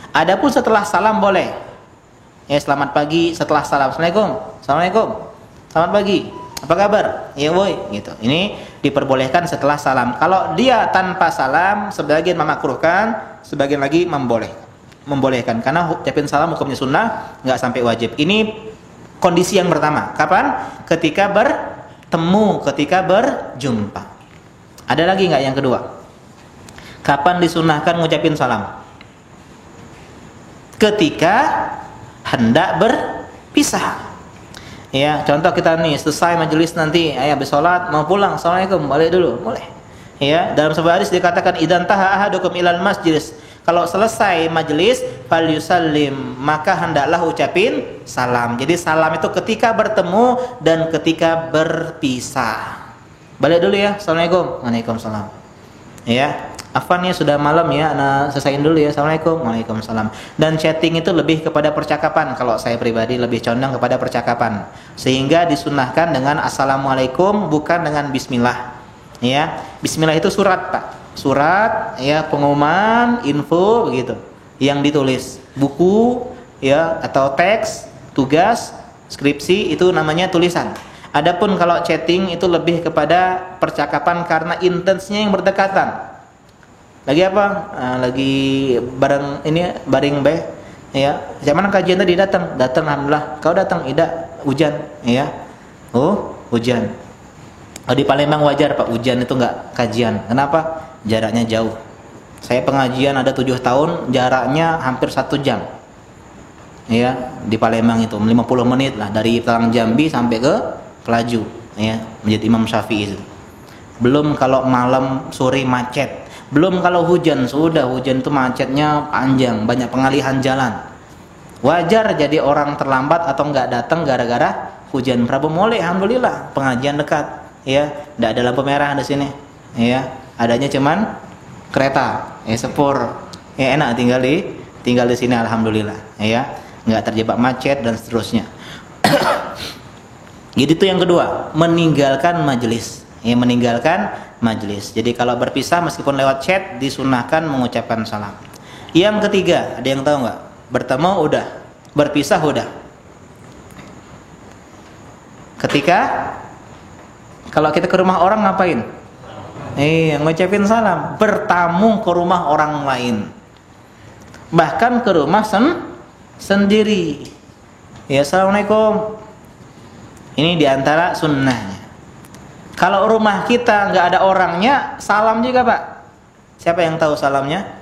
Adapun setelah salam boleh. Ya, selamat pagi setelah salam. Assalamualaikum. Selamat pagi. Apa kabar? Ya boy, gitu. Ini diperbolehkan setelah salam. Kalau dia tanpa salam, sebagian memakruhkan, sebagian lagi membolehkan. Karena ucapin salam hukumnya sunnah, nggak sampai wajib. Ini kondisi yang pertama. Kapan? Ketika bertemu, ketika berjumpa. Ada lagi nggak yang kedua? Kapan disunahkan ngucapin salam? Ketika hendak berpisah. Ya, contoh kita nih selesai majelis nanti, habis sholat mau pulang, assalamualaikum, balik dulu, boleh. Ya, dalam sebuah hadis dikatakan idan taha ahadukum ilal masjid. Kalau selesai majelis, falyusallim, maka hendaklah ucapin salam. Jadi salam itu ketika bertemu dan ketika berpisah. Balik dulu ya, assalamualaikum, waalaikumsalam. Ya. Afwan ya, sudah malam ya, ana selesaiin dulu ya. Assalamualaikum, waalaikumsalam. Dan chatting itu lebih kepada percakapan. Kalau saya pribadi lebih condong kepada percakapan, sehingga disunahkan dengan assalamualaikum, bukan dengan bismillah. Ya, bismillah itu surat pak, surat ya, pengumuman, info begitu, yang ditulis buku ya, atau teks, tugas, skripsi, itu namanya tulisan. Adapun kalau chatting itu lebih kepada percakapan karena intensnya yang berdekatan. Lagi apa? Lagi bareng ini, baring be, ya. Zaman kajian tadi datang, alhamdulillah. Kau datang, tidak hujan, ya. Oh, hujan. Oh, di Palembang wajar pak, hujan itu nggak kajian. Kenapa? Jaraknya jauh. Saya pengajian ada 7 tahun, jaraknya hampir 1 jam. Ya, di Palembang itu 50 menit lah dari Talang Jambi sampai ke Pelaju, ya, Masjid Imam Syafi'i itu. Belum kalau malam sore macet. Belum kalau hujan, sudah hujan itu macetnya panjang, banyak pengalihan jalan. Wajar jadi orang terlambat atau nggak datang gara-gara hujan. Rabu mulai, alhamdulillah, pengajian dekat, ya, nggak ada lampu merah di sini, ya, adanya cuman kereta, ya, sepur, ya, enak tinggal di sini, alhamdulillah, ya, nggak terjebak macet dan seterusnya. Jadi itu yang kedua, meninggalkan majelis. Ya, meninggalkan majelis. Jadi kalau berpisah meskipun lewat chat disunahkan mengucapkan salam. Yang ketiga, ada yang tahu nggak? Bertemu udah, berpisah udah. Ketika kalau kita ke rumah orang ngapain? Ngucapin salam. Bertamu ke rumah orang lain, bahkan ke rumah sendiri. Ya, assalamualaikum. Ini diantara sunnahnya. Kalau rumah kita nggak ada orangnya, salam juga pak. Siapa yang tahu salamnya?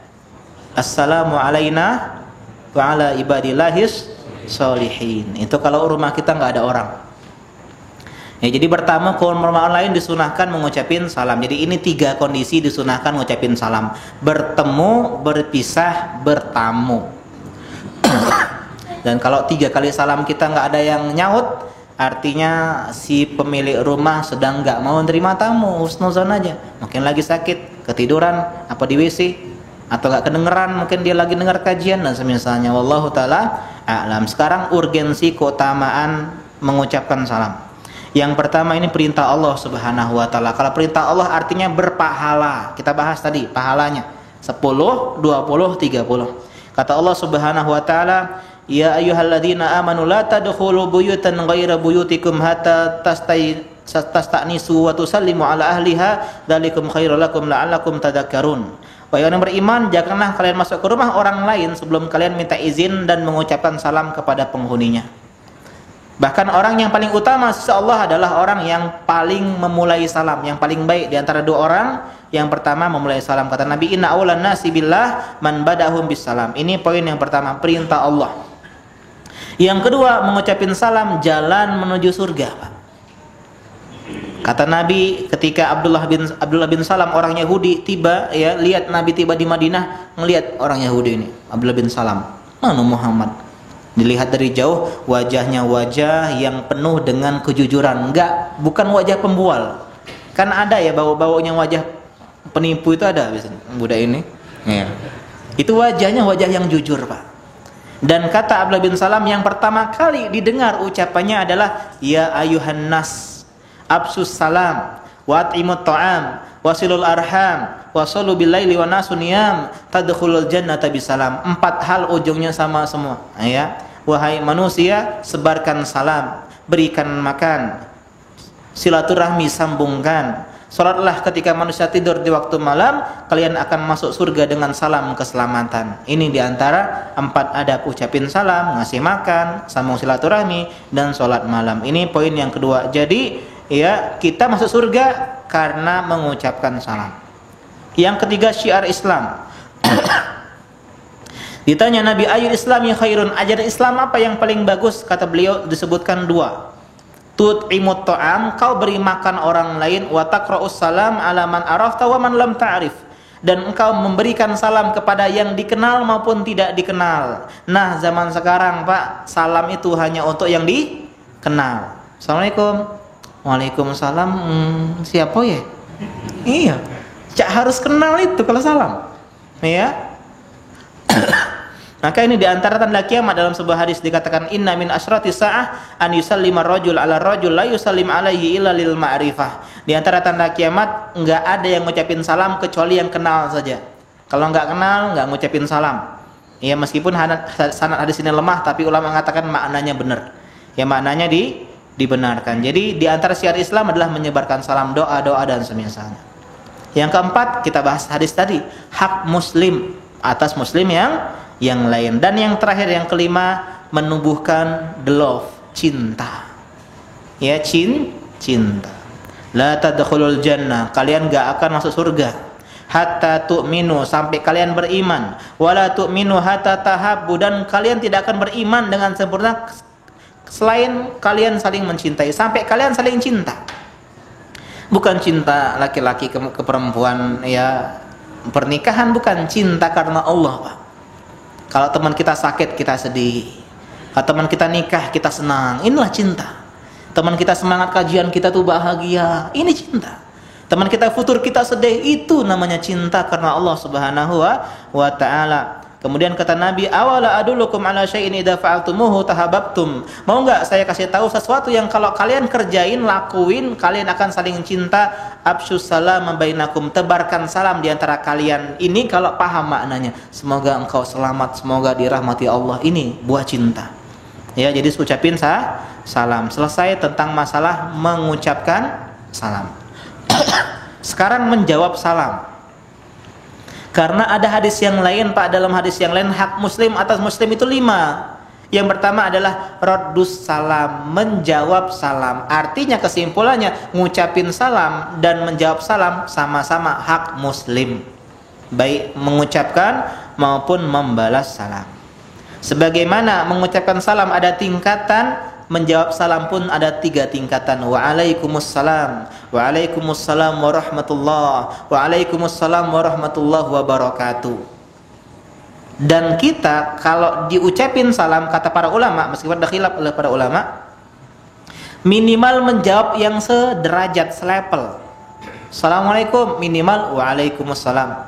Assalamu alayna wa ala ibadillahis sholihin. Itu kalau rumah kita nggak ada orang. Ya, jadi bertamu ke rumah orang lain disunahkan mengucapin salam. Jadi ini 3 kondisi disunahkan mengucapin salam: bertemu, berpisah, bertamu. Dan kalau 3 kali salam kita nggak ada yang nyaut, artinya si pemilik rumah sedang nggak mau nerima tamu, husnuzon aja. Mungkin lagi sakit, ketiduran, apa di WC, atau nggak kedengeran, mungkin dia lagi dengar kajian dan semisalnya. Wallahu taala a'lam. Sekarang urgensi keutamaan mengucapkan salam. Yang pertama ini perintah Allah Subhanahu wa taala. Kalau perintah Allah artinya berpahala. Kita bahas tadi pahalanya 10, 20, 30. Kata Allah Subhanahu wa taala, ya ayyuhalladzina amanu la tadkhulu buyutan ghaira buyutikum hatta tasta'nisu wa tusallimu ala ahliha dzalikum khairul lakum la'allakum tadhakkarun. Wahai orang beriman, janganlah kalian masuk ke rumah orang lain sebelum kalian minta izin dan mengucapkan salam kepada penghuninya. Bahkan orang yang paling utama sisi Allah adalah orang yang paling memulai salam, yang paling baik di antara 2 orang. Yang pertama memulai salam, kata Nabi, inna awlan nasi billah man badahum bis salam. Ini poin yang pertama, perintah Allah. Yang kedua, mengucapin salam jalan menuju surga, Pak. Kata Nabi ketika Abdullah bin Salam orang Yahudi tiba, ya, lihat Nabi tiba di Madinah, ngelihat orang Yahudi ini, Abdullah bin Salam, mana Muhammad? Dilihat dari jauh, wajahnya wajah yang penuh dengan kejujuran, bukan wajah pembual. Kan ada ya bau-baunya wajah penipu itu ada biasanya budak ini. Ya. Itu wajahnya wajah yang jujur, Pak. Dan kata Abdullah bin Salam yang pertama kali didengar ucapannya adalah ya ayuhan nas absus salam wa at'imut ta'am wasilul arham wasallu bil laili wa nasun niyam tadkhulul jannata bisalam. 4 hal ujungnya sama semua, ya. Wahai manusia, sebarkan salam, berikan makan, silaturahmi sambungkan, salatlah ketika manusia tidur di waktu malam, kalian akan masuk surga dengan salam keselamatan. Ini diantara 4 adab ucapin salam, ngasih makan, sambung silaturahmi, dan salat malam. Ini poin yang kedua. Jadi ya, kita masuk surga karena mengucapkan salam. Yang ketiga, syiar Islam. Ditanya Nabi, ayyul islami khairun, ajaran Islam apa yang paling bagus? Kata beliau, disebutkan 2. Tut'imut ta'am, kau beri makan orang lain, wa taqra'us salam ala man arafta wa man lam ta'rif, dan engkau memberikan salam kepada yang dikenal maupun tidak dikenal. Nah, zaman sekarang, Pak, salam itu hanya untuk yang dikenal. Assalamualaikum. Waalaikumsalam. Siapa ya? Iya. Cak harus kenal itu kalau salam. Ya. Maka ini diantara tanda kiamat. Dalam sebuah hadis dikatakan inna min asyrati sa'ah an yusallima rajul ala rajul la yusallim alaihi illa lil ma'rifah. Di antara tanda kiamat enggak ada yang ngucapin salam kecuali yang kenal saja. Kalau enggak kenal enggak ngucapin salam. Ya, meskipun sanad hadis ini lemah, tapi ulama mengatakan maknanya benar. Ya, maknanya dibenarkan. Jadi di antara syiar Islam adalah menyebarkan salam, doa-doa dan semisalnya. Yang keempat, kita bahas hadis tadi, hak muslim atas muslim yang lain. Dan yang terakhir, yang kelima, menumbuhkan the love, cinta. Ya, cinta. La tadkhulul jannah, kalian enggak akan masuk surga hatta tu'minu, sampai kalian beriman. Wala tu'minu hatta tahabbu, dan kalian tidak akan beriman dengan sempurna selain kalian saling mencintai, sampai kalian saling cinta. Bukan cinta laki-laki ke perempuan, ya, pernikahan bukan cinta karena Allah, Pak. Kalau teman kita sakit, kita sedih. Kalau teman kita nikah, kita senang. Inilah cinta. Teman kita semangat kajian, kita tuh bahagia. Ini cinta. Teman kita futur, kita sedih. Itu namanya cinta karena Allah Subhanahu wa ta'ala. Kemudian kata Nabi, awala adulukum ala syai'in idza fa'altumuhu tahabbtum. Mau enggak saya kasih tahu sesuatu yang kalau kalian kerjain, lakuin, kalian akan saling cinta. Absyus salam bainakum, tebarkan salam di antara kalian. Ini kalau paham maknanya, semoga engkau selamat, semoga dirahmati Allah. Ini buah cinta. Ya, jadi ucapin salam. Selesai tentang masalah mengucapkan salam. Sekarang menjawab salam. Karena ada hadis yang lain, Pak, dalam hadis yang lain hak muslim atas muslim itu 5. Yang pertama adalah raddus salam, menjawab salam. Artinya kesimpulannya, ngucapin salam dan menjawab salam sama-sama hak muslim, baik mengucapkan maupun membalas salam. Sebagaimana mengucapkan salam ada tingkatan, menjawab salam pun ada 3 tingkatan. Waalaikumsalam, waalaikumsalam warahmatullah, waalaikumsalam warahmatullahi wabarakatuh. Dan kita kalau diucapin salam, kata para ulama, meskipun ada khilaf oleh para ulama, minimal menjawab yang sederajat, selevel. Assalamualaikum, minimal waalaikumsalam.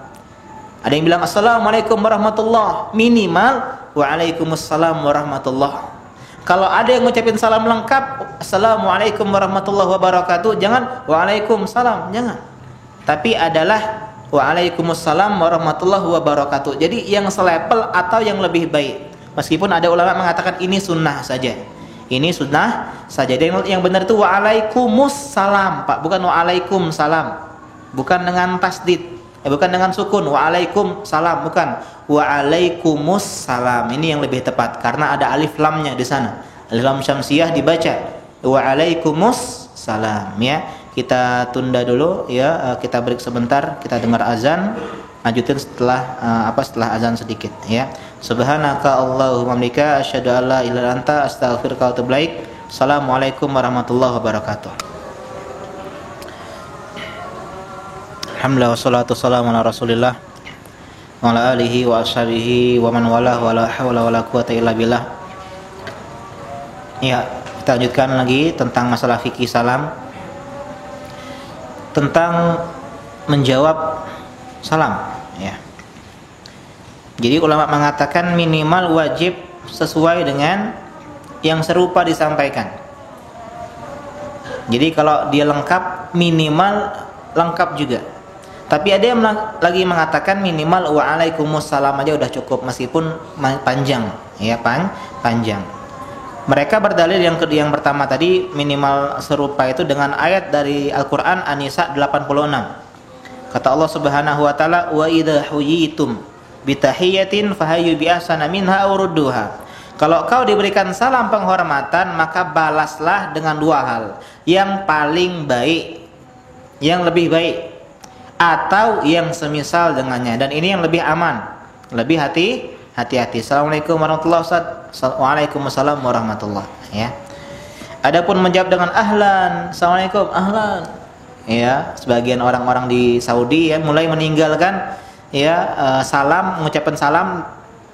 Ada yang bilang assalamualaikum warahmatullah, minimal waalaikumsalam warahmatullah. Kalau ada yang ngucapin salam lengkap, assalamualaikum warahmatullahi wabarakatuh, jangan waalaikumsalam, jangan. Tapi adalah waalaikumsalam warahmatullahi wabarakatuh. Jadi yang selevel atau yang lebih baik. Meskipun ada ulama mengatakan ini sunnah saja. Ini sunnah saja. Dan yang benar itu waalaikumsalam, Pak, bukan waalaikumsalam. Bukan dengan tasdid. Bukan dengan sukun, waalaikumsalam, bukan waalaikumsalam. Ini yang lebih tepat karena ada alif lamnya di sana. Alif lam syamsiyah dibaca waalaikumsalam, ya. Kita tunda dulu, ya, kita break sebentar, kita dengar azan, lanjutin setelah setelah azan sedikit, ya. Subhanaka Allahumma bika asyhadu an la ilaha illa anta astaghfiruka wa atubu ilaik. Assalamualaikum warahmatullahi wabarakatuh. Alhamdulillah wassalatu wassalamu ala Rasulillah wa ala alihi wa ashabihi wa man walah wa la haula wa la quwata illa billah. Ya, kita lanjutkan lagi tentang masalah fikih salam, tentang menjawab salam, ya. Jadi ulama mengatakan minimal wajib sesuai dengan yang serupa disampaikan. Jadi kalau dia lengkap, minimal lengkap juga. Tapi ada yang lagi mengatakan minimal waalaikumsalam aja udah cukup meskipun panjang, ya panjang. Mereka berdalil yang pertama tadi minimal serupa itu dengan ayat dari Al-Qur'an An-Nisa 86. Kata Allah Subhanahu wa taala, "Wa idza huyitum bitahiyatin fahayyu bi ahsana minha aw rudduha." Kalau kau diberikan salam penghormatan, maka balaslah dengan dua hal. Yang paling baik, yang lebih baik, atau yang semisal dengannya. Dan ini yang lebih aman, lebih hati-hati. Assalamualaikum warahmatullahi wabarakatuh. Waalaikumsalam warahmatullahi. Ya. Adapun menjawab dengan ahlan, assalamualaikum, ahlan. Ya, sebagian orang-orang di Saudi ya mulai meninggalkan ya salam, mengucapkan salam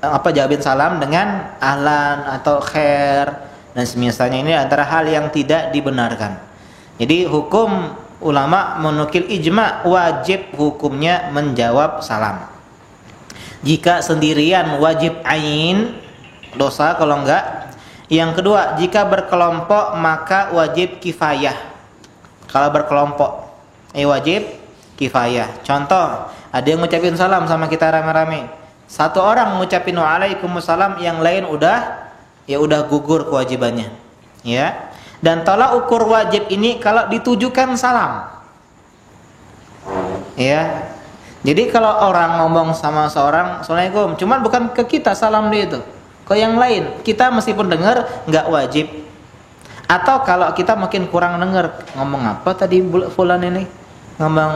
jawabin salam dengan ahlan atau khair dan semisalnya. Ini antara hal yang tidak dibenarkan. Jadi hukum ulama menukil ijma wajib hukumnya menjawab salam. Jika sendirian wajib ain, dosa kalau enggak. Yang kedua, jika berkelompok maka wajib kifayah. Kalau berkelompok wajib kifayah. Contoh, ada yang ngucapin salam sama kita rame-rame. Satu orang ngucapin waalaikumsalam, yang lain udah gugur kewajibannya. Ya. Dan tolak ukur wajib ini kalau ditujukan salam. Ya. Jadi kalau orang ngomong sama seorang assalamualaikum, cuman bukan ke kita salam dia itu, ke yang lain, kita meskipun dengar nggak wajib. Atau kalau kita makin kurang dengar, ngomong apa tadi fulan ini? Ngomong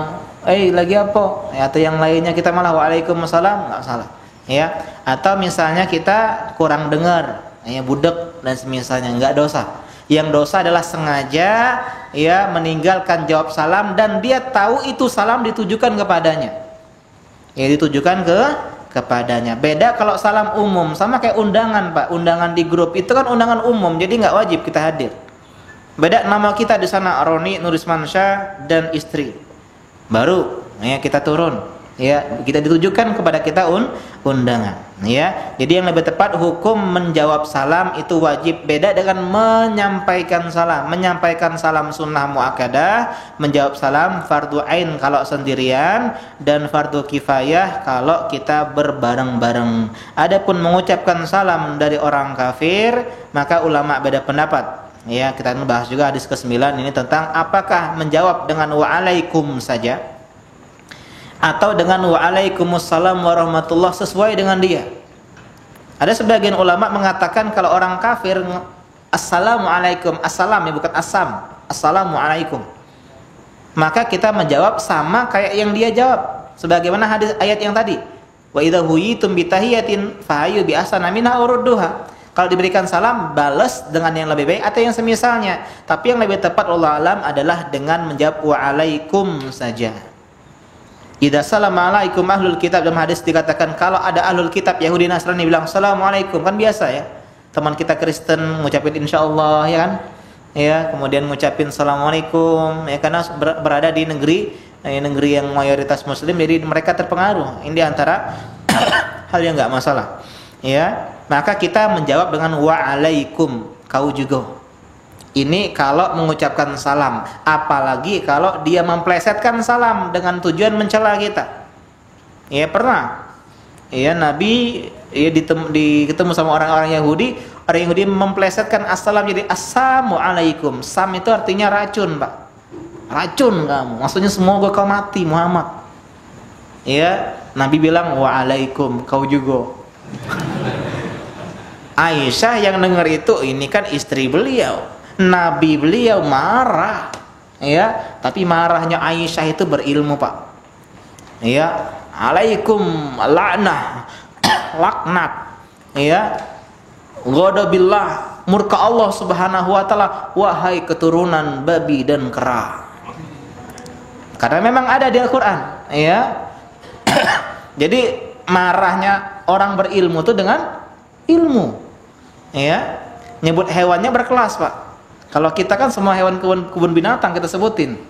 lagi apa? Ya, atau yang lainnya kita malah waalaikumsalam, nggak salah. Ya, atau misalnya kita kurang dengar, ya budek dan semisalnya, nggak dosa. Yang dosa adalah sengaja ya meninggalkan jawab salam dan dia tahu itu salam ditujukan kepadanya. Ya, ditujukan kepadanya. Beda kalau salam umum, sama kayak undangan, Pak. Undangan di grup itu kan undangan umum, jadi nggak wajib kita hadir. Beda nama kita di sana Roni Nurismansyah dan istri. Baru ya kita turun. Ya, kita ditujukan kepada kita undangan. Ya, jadi yang lebih tepat hukum menjawab salam itu wajib. Beda dengan menyampaikan salam. Menyampaikan salam sunnah muakkadah, menjawab salam fardu ain kalau sendirian dan fardu kifayah kalau kita berbareng-bareng. Adapun mengucapkan salam dari orang kafir, maka ulama beda pendapat. Ya, kita bahas juga hadis ke-9 ini tentang apakah menjawab dengan waalaikum saja atau dengan waalaikumsalam warahmatullah sesuai dengan dia. Ada sebagian ulama mengatakan kalau orang kafir assalamualaikum, assalam ya bukan assam, assalamualaikum, maka kita menjawab sama kayak yang dia jawab, sebagaimana hadis ayat yang tadi, wa idza huyitum bitahiyatin fahayyu bi ahsana minha aw rudduha. Kalau diberikan salam, balas dengan yang lebih baik atau yang semisalnya. Tapi yang lebih tepat Allah alam adalah dengan menjawab waalaikum saja. Idza salama alaikum ahlul kitab, dalam hadis dikatakan kalau ada ahlul kitab Yahudi Nasrani bilang assalamualaikum, kan biasa ya. Teman kita Kristen ngucapin insyaallah ya kan. Ya, kemudian ngucapin assalamualaikum ya karena berada di negeri yang mayoritas muslim, jadi mereka terpengaruh. Ini antara hal yang enggak masalah. Ya, maka kita menjawab dengan waalaikum, kau juga. Ini kalau mengucapkan salam, apalagi kalau dia memplesetkan salam dengan tujuan mencela kita. Ya pernah. Ya Nabi ketemu sama orang Yahudi memplesetkan assalam jadi assalamualaikum. Sam itu artinya racun, Pak. Racun kamu. Maksudnya semoga kau mati Muhammad. Ya, Nabi bilang waalaikum, kau juga. Aisyah yang dengar itu, ini kan istri beliau. Nabi beliau marah, ya, tapi marahnya Aisyah itu berilmu, Pak. Ya, alaikum la'nah, laknat, ya, ghadabillah, murka Allah Subhanahu wa taala, wahai keturunan babi dan kera. Karena memang ada di Al-Qur'an, ya. Jadi marahnya orang berilmu itu dengan ilmu, ya. Nyebut hewannya berkelas, Pak. Kalau kita kan semua hewan kebun binatang kita sebutin.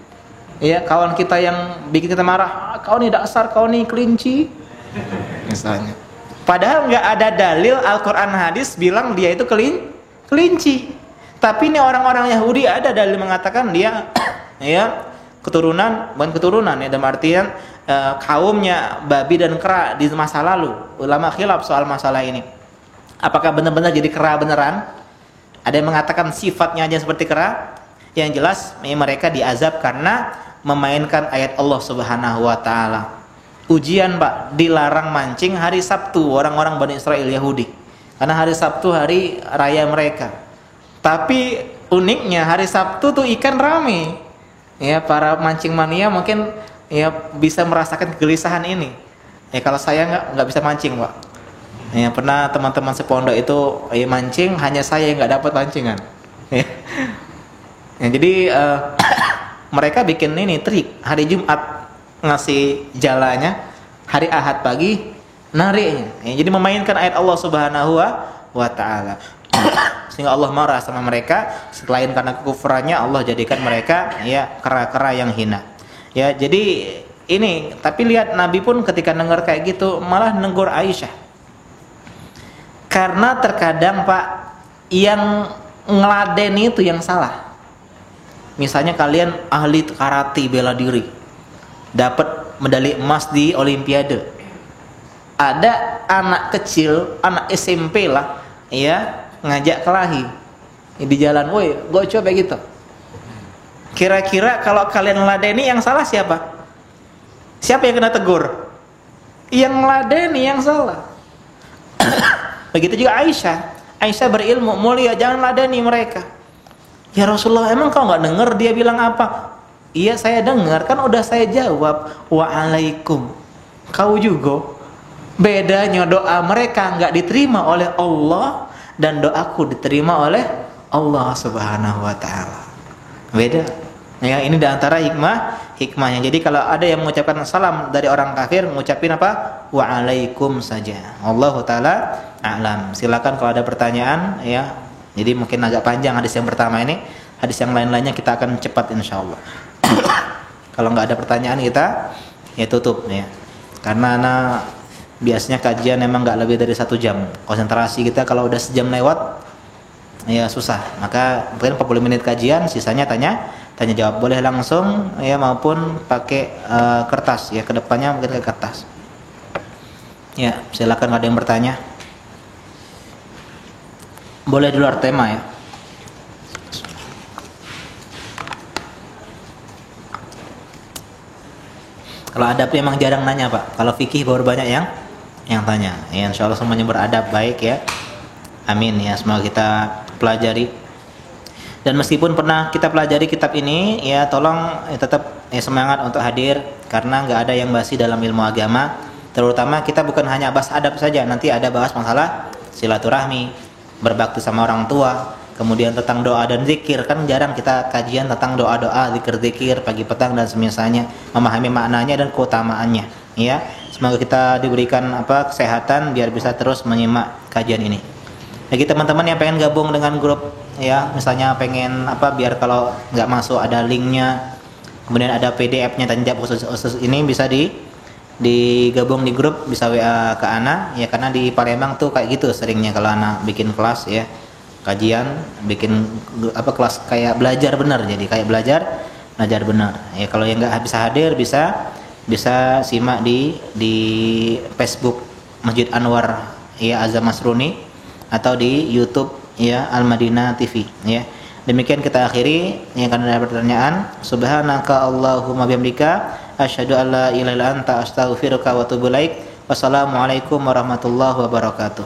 Ya, kawan kita yang bikin kita marah, kau nih dasar, kau nih kelinci. Misalnya. Padahal nggak ada dalil Al-Quran hadis bilang dia itu kelinci. Tapi ini orang-orang Yahudi ada dalil mengatakan dia ya keturunan, bukan keturunan ya, dalam artian kaumnya babi dan kera di masa lalu. Ulama khilaf soal masalah ini. Apakah benar-benar jadi kera beneran? Ada yang mengatakan sifatnya aja seperti kera. Yang jelas mereka diazab karena memainkan ayat Allah Subhanahu wa taala. Ujian, Pak, dilarang mancing hari Sabtu orang-orang Bani Israel Yahudi. Karena hari Sabtu hari raya mereka. Tapi uniknya hari Sabtu tuh ikan rame. Ya, para mancing mania mungkin ya bisa merasakan kegelisahan ini. Ya kalau saya nggak bisa mancing, Pak. Ya, pernah teman-teman sepondok itu mancing, hanya saya yang nggak dapat pancingan. Ya, jadi mereka bikin ini trik hari Jumat ngasih jalannya, hari Ahad pagi nariknya. Ya, jadi memainkan ayat Allah Subhanahu wa taala. Sehingga Allah marah sama mereka. Selain karena kekufurannya, Allah jadikan mereka ya kera-kera yang hina. Ya, jadi ini, tapi lihat Nabi pun ketika dengar kayak gitu malah negur Aisyah. Karena terkadang, Pak, yang ngeladeni itu yang salah. Misalnya kalian ahli karate bela diri, dapat medali emas di olimpiade. Ada anak kecil, anak SMP lah, ya, ngajak kelahi di jalan, woi, gue coba gitu. Kira-kira kalau kalian ngeladeni yang salah siapa? Siapa yang kena tegur? Yang ngeladeni yang salah. Begitu juga Aisyah. Aisyah berilmu, mulia, jangan ladeni mereka. Ya Rasulullah, emang kau nggak dengar dia bilang apa? Iya saya dengar, kan udah saya jawab. Waalaikum. Kau juga. Bedanya doa mereka nggak diterima oleh Allah dan doaku diterima oleh Allah Subhanahu wa taala. Beda. Ya, ini diantara hikmahnya. Jadi kalau ada yang mengucapkan salam dari orang kafir, mengucapin apa? Waalaikum saja. Allahu taala a'lam. Silakan kalau ada pertanyaan ya. Jadi mungkin agak panjang hadis yang pertama ini. Hadis yang lain-lainnya kita akan cepat insyaallah. Kalau nggak ada pertanyaan kita ya tutup ya. Karena biasanya kajian memang nggak lebih dari 1 jam. Konsentrasi kita kalau udah sejam lewat ya susah. Maka mungkin 40 menit kajian, sisanya tanya jawab. Boleh langsung ya maupun pakai kertas ya, kedepannya mungkin pakai kertas. Ya silakan ada yang bertanya. Boleh di luar tema ya. Kalau adab memang jarang nanya, Pak. Kalau fikih baru banyak yang tanya. Ya, insya Allah semuanya beradab baik ya. Amin ya. Semoga kita pelajari. Dan meskipun pernah kita pelajari kitab ini, ya tolong tetap semangat untuk hadir karena nggak ada yang basi dalam ilmu agama. Terutama kita bukan hanya bahas adab saja, nanti ada bahas masalah silaturahmi, berbakti sama orang tua, kemudian tentang doa dan zikir. Kan jarang kita kajian tentang doa-doa, zikir-zikir pagi petang dan semisalnya, memahami maknanya dan keutamaannya ya. Semoga kita diberikan kesehatan biar bisa terus menyimak kajian ini. Bagi teman-teman yang pengen gabung dengan grup ya, misalnya pengen biar kalau nggak masuk ada linknya, kemudian ada PDF-nya tanya jawab khusus ini bisa digabung di grup, bisa WA ke Ana ya, karena di Palembang tuh kayak gitu seringnya kalau Ana bikin kelas ya, kajian, bikin kelas kayak belajar benar, jadi kayak belajar benar ya. Kalau yang nggak bisa hadir bisa simak di Facebook Masjid Anwar ya Azam Masruni atau di YouTube ya Al Madinah TV ya. Demikian kita akhiri. Yang karena ada pertanyaan, subhanaka Allahumma bihamdika asyhadu an la ilaha illa anta astaghfiruka wa atubu ilaik. Wassalamualaikum warahmatullahi wabarakatuh.